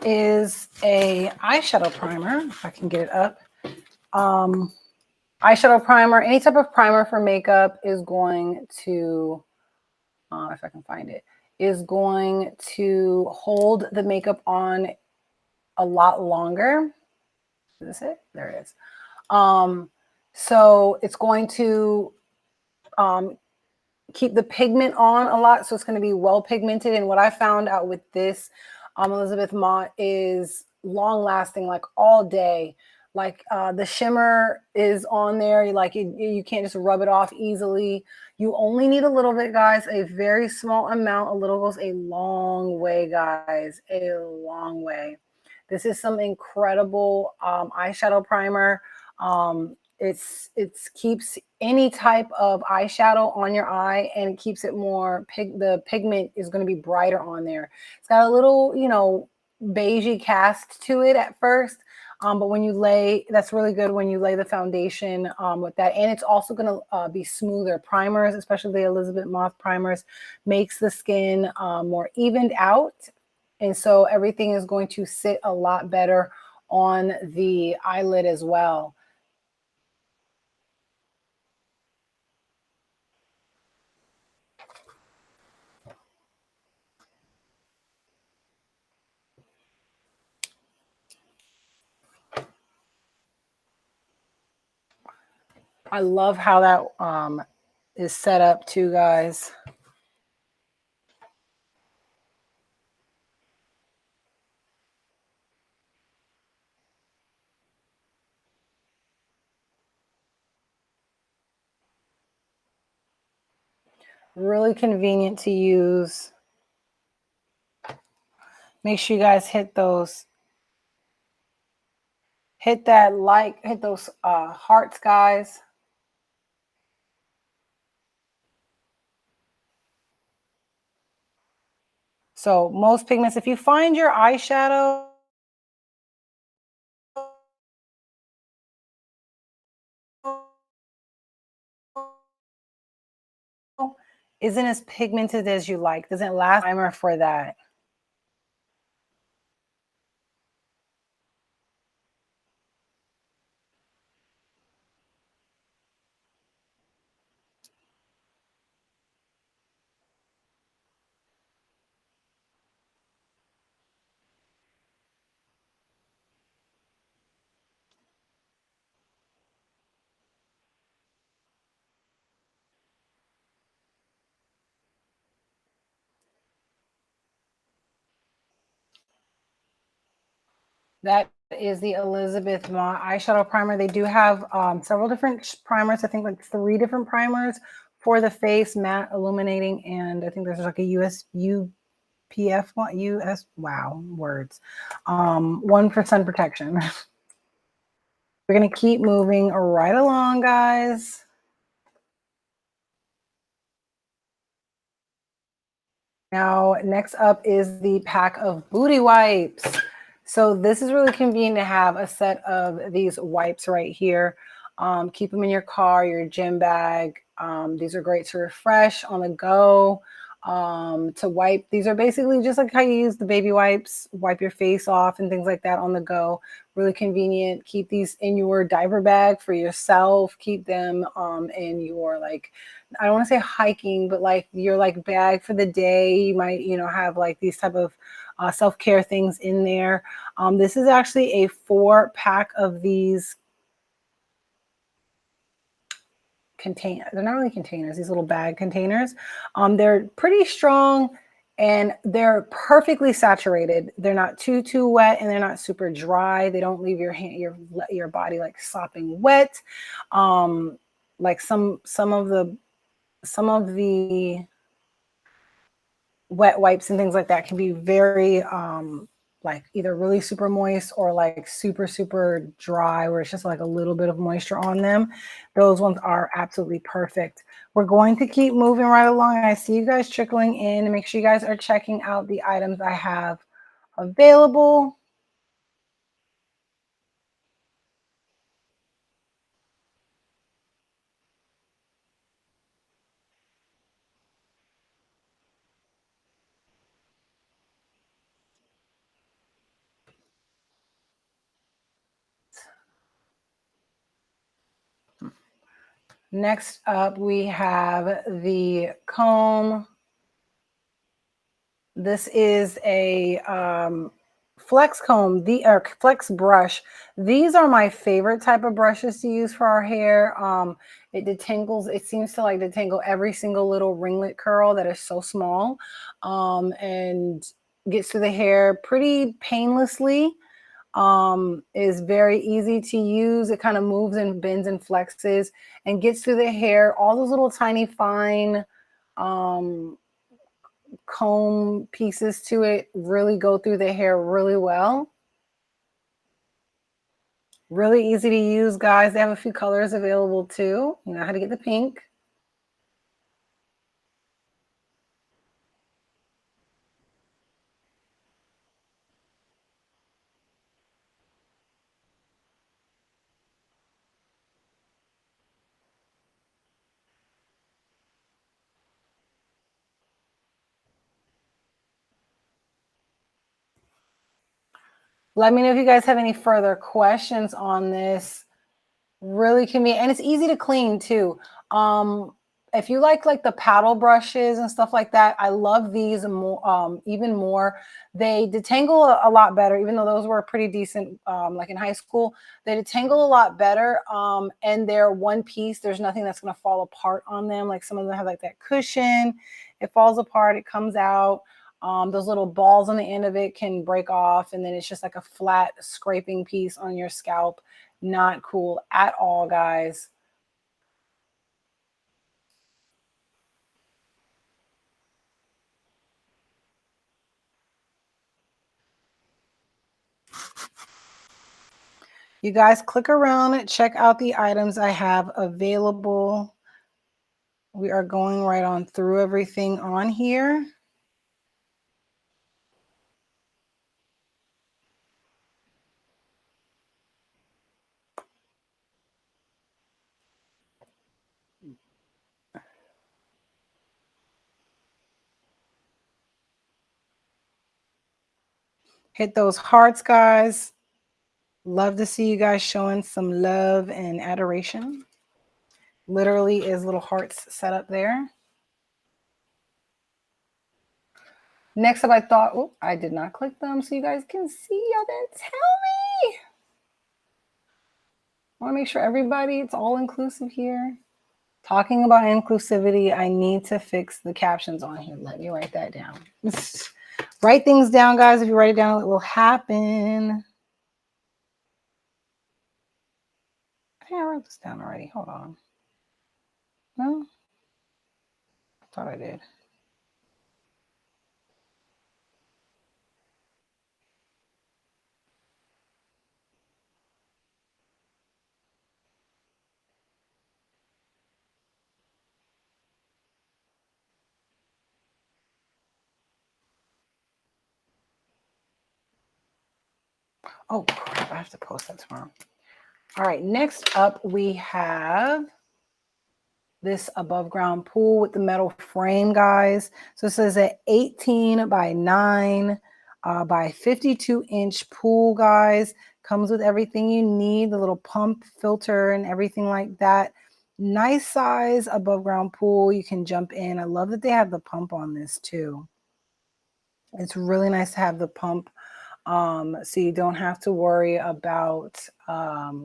is a eyeshadow primer, if I can get it up. Eyeshadow primer, any type of primer for makeup is going to, if I can find it, is going to hold the makeup on a lot longer. Is this it? There it is. So it's going to keep the pigment on a lot. So it's going to be well pigmented. And what I found out with this Elizabeth Mott is long lasting, like all day. Like the shimmer is on there. You can't just rub it off easily. You only need a little bit, guys, a very small amount. A little goes a long way, guys, a long way. This is some incredible eyeshadow primer. It keeps any type of eyeshadow on your eye, and it keeps it more the pigment is going to be brighter on there. It's got a little, beigey cast to it at first. But when you that's really good when you lay the foundation with that. And it's also going to be smoother. Primers, especially the Elizabeth Mott primers, makes the skin more evened out. And so everything is going to sit a lot better on the eyelid as well. I love how that is set up too, guys. Really convenient to use. Make sure you guys hit those. Hit that hit those hearts, guys. So most pigments, if you find your eyeshadow isn't as pigmented as you like, doesn't last timer for that. That is the Elizabeth Mott eyeshadow primer. They do have several different primers. I think like 3 different primers for the face, matte, illuminating, and I think there's like a UPF one, US, wow, words. 1% protection. We're gonna keep moving right along, guys. Now, next up is the pack of booty wipes. So this is really convenient to have a set of these wipes right here. Keep them in your car, your gym bag. These are great to refresh on the go. to wipe. These are basically just like how you use the baby wipes, wipe your face off and things like that on the go. Really convenient. Keep these in your diaper bag for yourself. Keep them in your, like, I don't want to say hiking, but like your like bag for the day. You might, have like these type of self-care things in there. This is actually a 4-pack of these container. They're not really containers, these little bag containers. They're pretty strong and they're perfectly saturated. They're not too wet and they're not super dry. They don't leave your hand, your body like sopping wet. Like some of the wet wipes and things like that can be very like either really super moist or like super dry where it's just like a little bit of moisture on them. Those ones are absolutely perfect. We're going to keep moving right along. I see you guys trickling in. Make sure you guys are checking out the items I have available. Next up, we have the comb. This is a flex comb, or flex brush. These are my favorite type of brushes to use for our hair. It detangles, it seems to like detangle every single little ringlet curl that is so small, and gets through the hair pretty painlessly. Is very easy to use. It kind of moves and bends and flexes and gets through the hair. All those little tiny fine comb pieces to it really go through the hair really well. Really easy to use, guys. They have a few colors available too. You know how to get the pink. Let me know if you guys have any further questions on this. Really convenient, and it's easy to clean too. If you like the paddle brushes and stuff like that, I love these more, even more. They detangle a lot better, even though those were pretty decent. Like in high school, they detangle a lot better, and they're one piece. There's nothing that's going to fall apart on them. Like some of them have like that cushion. It falls apart, it comes out. Those little balls on the end of it can break off, and then it's just like a flat scraping piece on your scalp. Not cool at all, guys. You guys click around, check out the items I have available. We are going right on through everything on here. Hit those hearts, guys. Love to see you guys showing some love and adoration. Literally is little hearts set up there. Next up, I thought, oh, I did not click them so you guys can see. Y'all didn't tell me. I want to make sure everybody, it's all inclusive here. Talking about inclusivity, I need to fix the captions on here. Let me write that down. Write things down, guys. If you write it down, it will happen. I think I wrote this down already. Hold on. No? I thought I did. Oh, crap. I have to post that tomorrow. All right. Next up, we have this above ground pool with the metal frame, guys. So it says an 18 by 9 by 52-inch pool, guys. Comes with everything you need, the little pump filter and everything like that. Nice size above ground pool. You can jump in. I love that they have the pump on this too. It's really nice to have the pump, so you don't have to worry about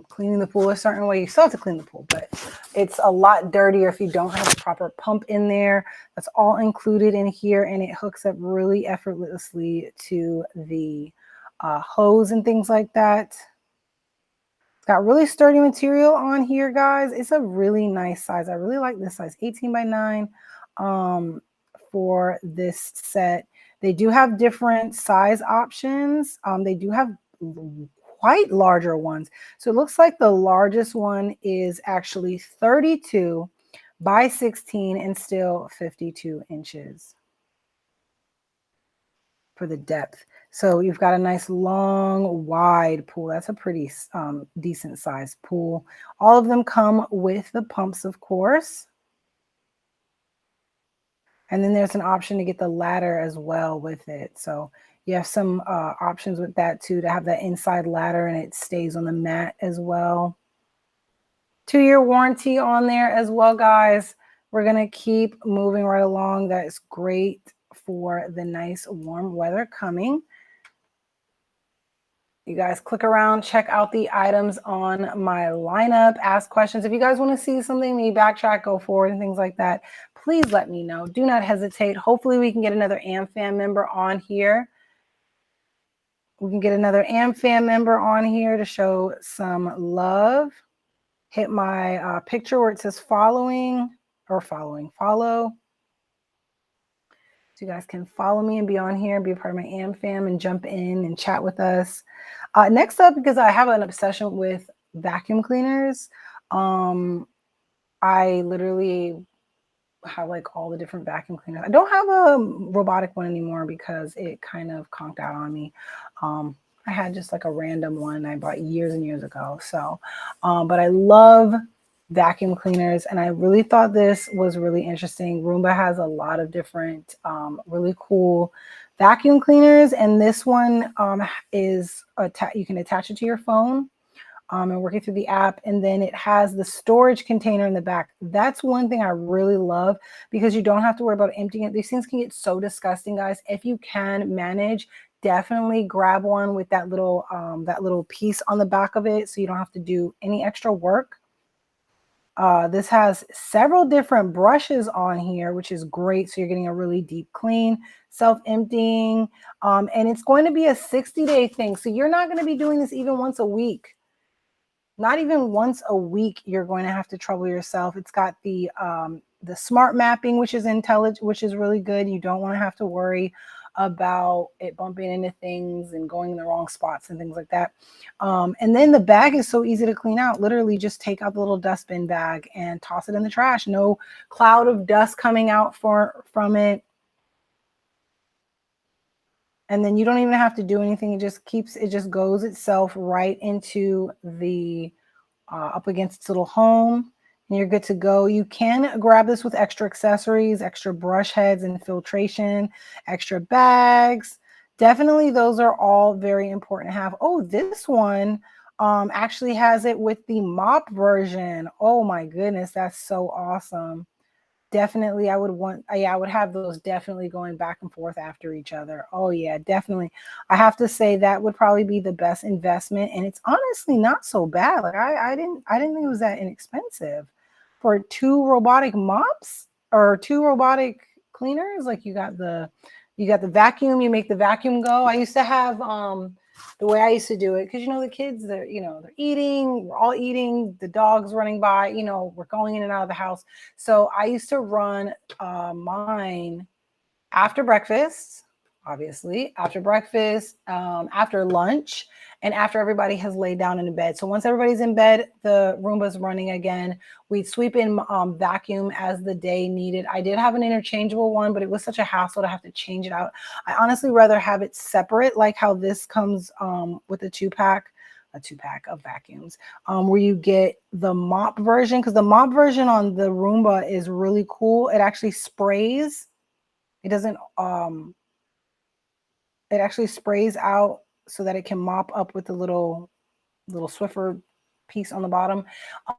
cleaning the pool a certain way. You still have to clean the pool, but it's a lot dirtier if you don't have a proper pump in there. That's all included in here, and it hooks up really effortlessly to the hose and things like that. It's got really sturdy material on here, guys. It's a really nice size. I really like this size, 18 by 9 for this set. They do have different size options. They do have quite larger ones. So it looks like the largest one is actually 32 by 16 and still 52 inches for the depth. So you've got a nice long, wide pool. That's a pretty decent sized pool. All of them come with the pumps, of course. And then there's an option to get the ladder as well with it. So you have some options with that too, to have that inside ladder, and it stays on the mat as well. 2-year warranty on there as well, guys. We're going to keep moving right along. That is great for the nice warm weather coming. You guys click around, check out the items on my lineup, ask questions. If you guys want to see something, me backtrack, go forward and things like that, please let me know. Do not hesitate. Hopefully we can get another AmFam member on here. We can get another AmFam member on here to show some love. Hit my picture where it says follow. So you guys can follow me and be on here and be a part of my AmFam and jump in and chat with us. Next up, because I have an obsession with vacuum cleaners, I literally have like all the different vacuum cleaners. I don't have a robotic one anymore because it kind of conked out on me. I had just like a random one I bought years and years ago. So, but I love vacuum cleaners, and I really thought this was really interesting. Roomba has a lot of different really cool vacuum cleaners, and this one is you can attach it to your phone and work it through the app, and then it has the storage container in the back. That's one thing I really love, because you don't have to worry about emptying it. These things can get so disgusting, guys. If you can manage, definitely grab one with that little piece on the back of it, so you don't have to do any extra work. This has several different brushes on here, which is great. So you're getting a really deep clean, self-emptying, and it's going to be a 60-day thing. So you're not going to be doing this even once a week. Not even once a week, you're going to have to trouble yourself. It's got the smart mapping, which is intelligent, which is really good. You don't want to have to worry about it bumping into things and going in the wrong spots and things like that. And then the bag is so easy to clean out. Literally just take out the little dustbin bag and toss it in the trash. No cloud of dust coming out from it. And then you don't even have to do anything. It just goes itself right into the up against its little home, and you're good to go. You can grab this with extra accessories, extra brush heads and filtration, extra bags. Definitely those are all very important to have. Oh, this one actually has it with the mop version. Oh my goodness, that's so awesome. Definitely, I would have those definitely going back and forth after each other. Oh yeah, definitely. I have to say that would probably be the best investment, and it's honestly not so bad. Like I didn't think it was that inexpensive for 2 robotic mops or 2 robotic cleaners. Like you got the vacuum, you make the vacuum go. I used to have the way I used to do it, because the kids, they're eating, we're all eating, the dog's running by, we're going in and out of the house. So I used to run mine after breakfast, obviously, after breakfast, after lunch, and after everybody has laid down in bed. So once everybody's in bed, the Roomba's running again. We'd sweep in vacuum as the day needed. I did have an interchangeable one, but it was such a hassle to have to change it out. I honestly rather have it separate, like how this comes with a 2-pack. a 2-pack of vacuums, where you get the mop version, because the mop version on the Roomba is really cool. It actually sprays. It doesn't it actually sprays out so that it can mop up with the little Swiffer piece on the bottom.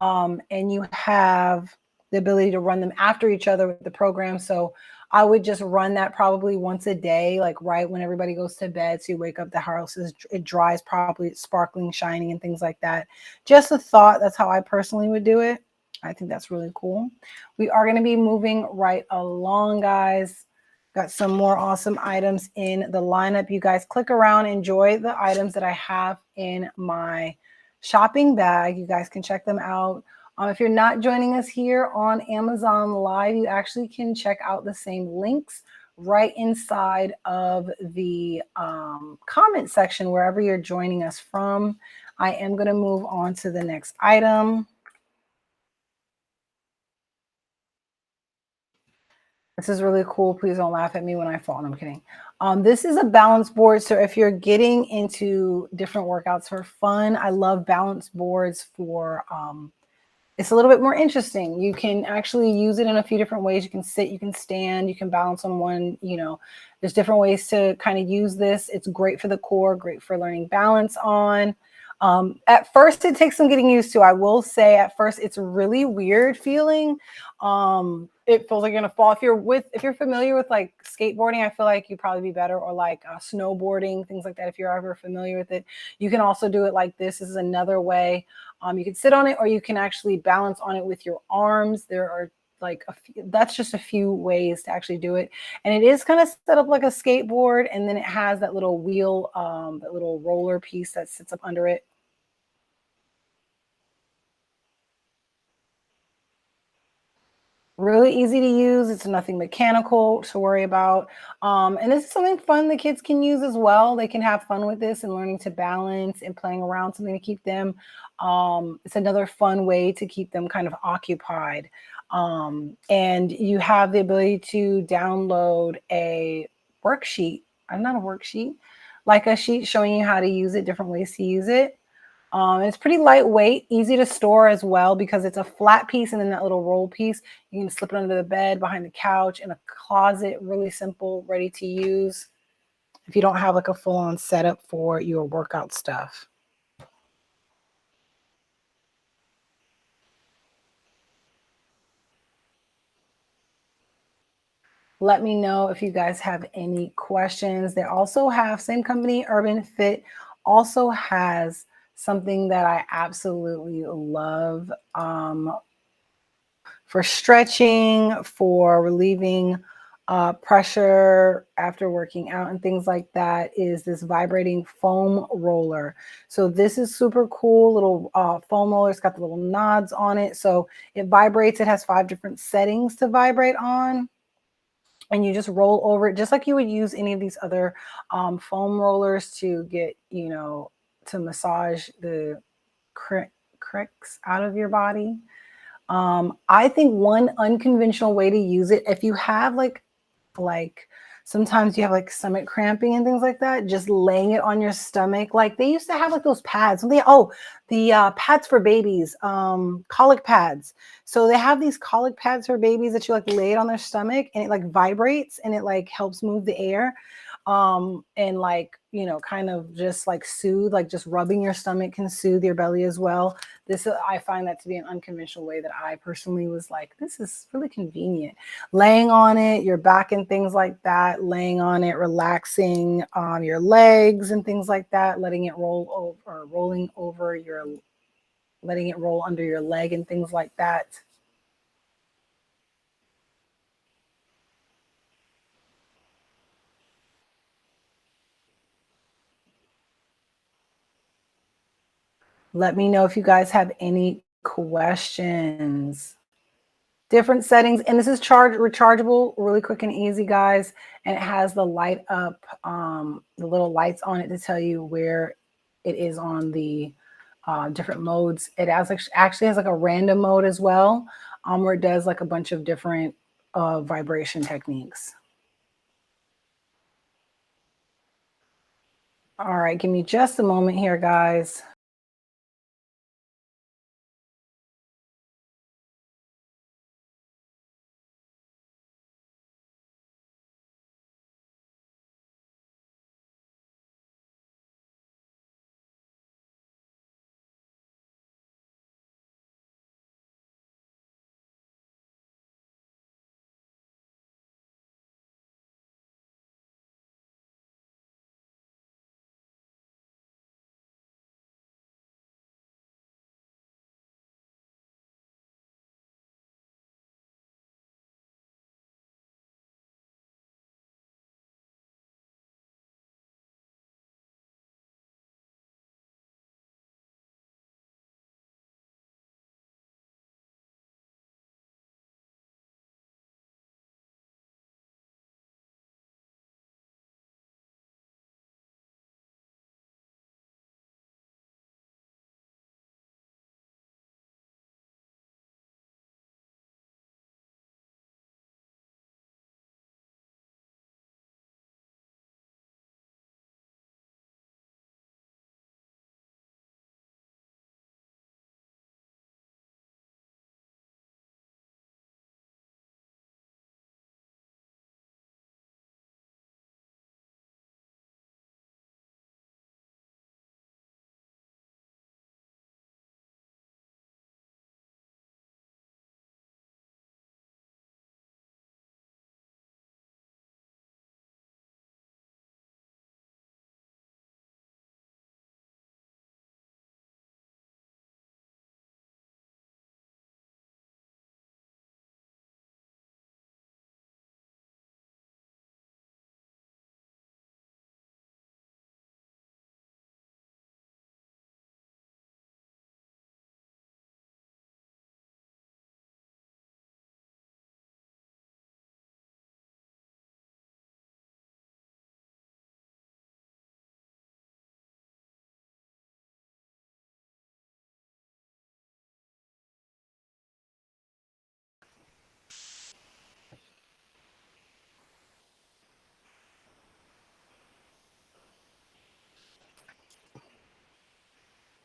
And you have the ability to run them after each other with the program. So I would just run that probably once a day, like right when everybody goes to bed. So you wake up, the house it dries properly, it's sparkling, shining, and things like that. Just a thought. That's how I personally would do it. I think that's really cool. We are going to be moving right along, guys. Got some more awesome items in the lineup. You guys click around, enjoy the items that I have in my shopping bag. You guys can check them out. If you're not joining us here on Amazon Live, you actually can check out the same links right inside of the comment section, wherever you're joining us from. I am going to move on to the next item. This is really cool. Please don't laugh at me when I fall. No, I'm kidding. This is a balance board. So if you're getting into different workouts for fun, I love balance boards for it's a little bit more interesting. You can actually use it in a few different ways. You can sit, you can stand, you can balance on one, there's different ways to kind of use this. It's great for the core, great for learning balance on. At first, it takes some getting used to. I will say at first, it's really weird feeling. It feels like you're gonna fall. If you're familiar with like skateboarding, I feel like you'd probably be better, or like snowboarding, things like that. If you're ever familiar with it, you can also do it like this. This is another way. You can sit on it, or you can actually balance on it with your arms. There are like that's just a few ways to actually do it. And it is kind of set up like a skateboard, and then it has that little wheel, that little roller piece that sits up under it. Really easy to use. It's nothing mechanical to worry about. And this is something fun the kids can use as well. They can have fun with this and learning to balance and playing around, something to keep them. It's another fun way to keep them kind of occupied. And you have the ability to download a worksheet. Not a worksheet, like a sheet showing you how to use it, different ways to use it. It's pretty lightweight, easy to store as well, because it's a flat piece and then that little roll piece. You can slip it under the bed, behind the couch, in a closet. Really simple, ready to use if you don't have like a full-on setup for your workout stuff. Let me know if you guys have any questions. They also have, same company, Urban Fit, also has something that I absolutely love. For stretching, for relieving pressure after working out and things like that, is this vibrating foam roller. So this is super cool. Little foam roller. It's got the little nods on it. So it vibrates. It has 5 different settings to vibrate on. And you just roll over it just like you would use any of these other foam rollers to get, to massage the cricks out of your body. I think one unconventional way to use it, if you have like sometimes you have like stomach cramping and things like that, just laying it on your stomach. Like they used to have like those pads. The pads for babies, colic pads. So they have these colic pads for babies that you like lay it on their stomach and it like vibrates and it like helps move the air. And like, kind of just like soothe, like just rubbing your stomach can soothe your belly as well. I find that to be an unconventional way that I personally was like, this is really convenient. Laying on it, your back and things like that, laying on it, relaxing your legs and things like that, letting it roll over, letting it roll under your leg and things like that. Let me know if you guys have any questions. Different settings, and this is rechargeable, really quick and easy, guys. And it has the light up, the little lights on it to tell you where it is on the different modes. It actually has like a random mode as well, where it does like a bunch of different vibration techniques. All right, give me just a moment here, guys.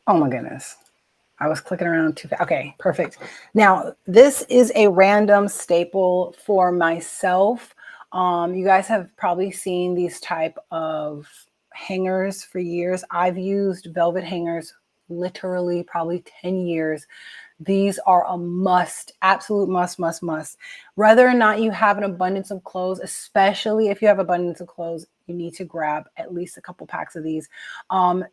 Oh my goodness. I was clicking around too fast. Okay, perfect. Now, this is a random staple for myself. You guys have probably seen these type of hangers for years. I've used velvet hangers literally probably 10 years. These are a must, absolute must, must, must. Whether or not you have an abundance of clothes, especially if you have abundance of clothes, you need to grab at least a couple packs of these.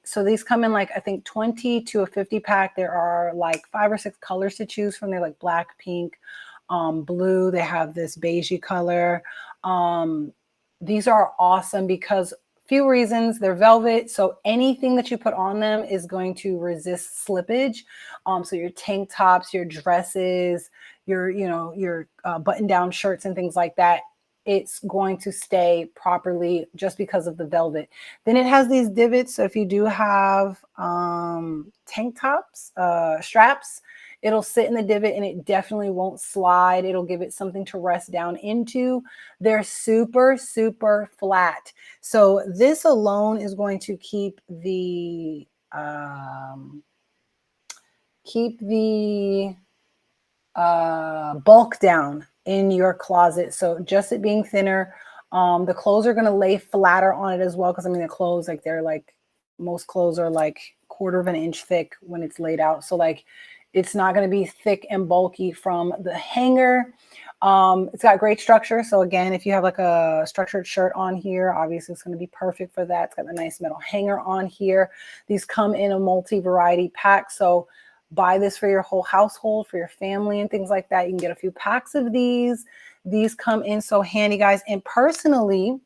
So these come in like, I think 20 to a 50 pack. There are like 5 or 6 colors to choose from. They're like black, pink, blue. They have this beigey color. These are awesome because few reasons. They're velvet, so anything that you put on them is going to resist slippage. So your tank tops, your dresses, your button down shirts and things like that, it's going to stay properly just because of the velvet. Then it has these divots, so if you do have tank tops, straps, it'll sit in the divot and it definitely won't slide. It'll give it something to rest down into. They're super, super flat. So this alone is going to keep the bulk down in your closet. So just it being thinner, the clothes are going to lay flatter on it as well. Cause I mean, the clothes, like they're like, most clothes are like 1/4 of an inch thick when it's laid out. So like, it's not going to be thick and bulky from the hanger. It's got great structure. So again, if you have like a structured shirt on here, obviously it's going to be perfect for that. It's got a nice metal hanger on here. These come in a multi-variety pack. So buy this for your whole household, for your family and things like that. You can get a few packs of these. These come in so handy, guys. And personally,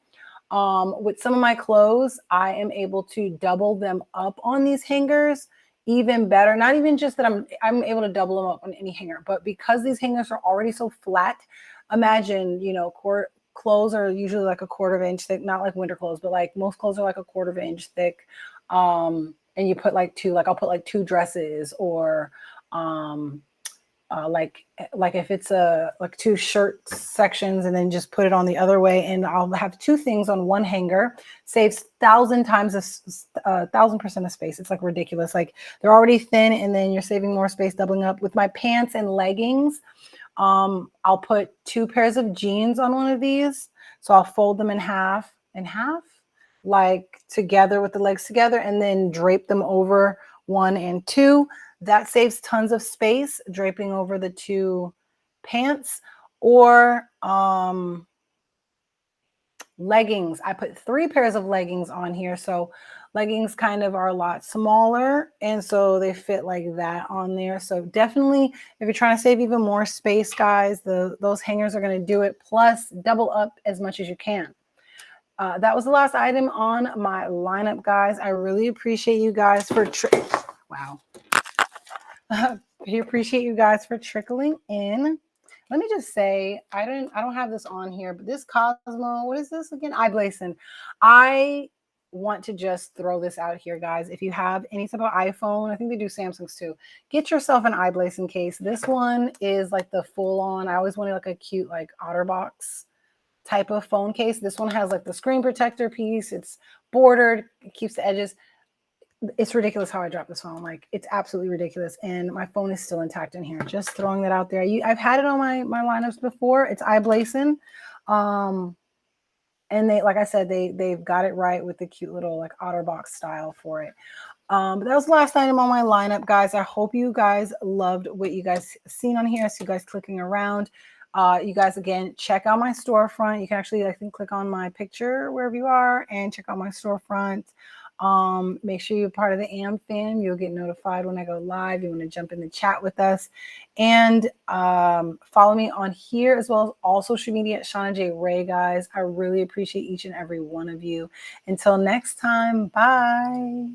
with some of my clothes, I am able to double them up on these hangers even better. Not even just that I'm able to double them up on any hanger, but because these hangers are already so flat, imagine, clothes are usually like a 1/4 of an inch thick, not like winter clothes, but like most clothes are like a 1/4 of an inch thick. And you put I'll put like 2 dresses or like if it's like 2 shirt sections and then just put it on the other way, and I'll have 2 things on one hanger. Saves 1,000% of space. It's like ridiculous. Like they're already thin and then you're saving more space doubling up. With my pants and leggings, I'll put 2 pairs of jeans on one of these. So I'll fold them in half, like together with the legs together, and then drape them over 1 and 2. That saves tons of space draping over the 2 pants. Or leggings. I put 3 pairs of leggings on here. So leggings kind of are a lot smaller, and so they fit like that on there. So definitely, if you're trying to save even more space, guys, those hangers are going to do it. Plus, double up as much as you can. That was the last item on my lineup, guys. I really appreciate you guys for wow. I appreciate you guys for trickling in. Let me just say, I don't have this on here, but this Cosmo, what is this again? iBlazin. I want to just throw this out here, guys. If you have any type of iPhone, I think they do Samsungs too, get yourself an iBlazin case. This one is like the full on. I always wanted like a cute like OtterBox type of phone case. This one has like the screen protector piece. It's bordered, it keeps the edges. It's ridiculous how I dropped this phone. Like it's absolutely ridiculous. And my phone is still intact in here. Just throwing that out there. I've had it on my lineups before. It's iBlazin. And they, like I said, they've got it right with the cute little like OtterBox style for it. But that was the last item on my lineup, guys. I hope you guys loved what you guys seen on here. I see you guys clicking around. You guys, again, check out my storefront. You can actually, I think, click on my picture wherever you are and check out my storefront. Make sure you're part of the AM fam. You'll get notified when I go live. You want to jump in the chat with us. And follow me on here as well as all social media at Shauna J. Ray, guys. I really appreciate each and every one of you. Until next time, bye.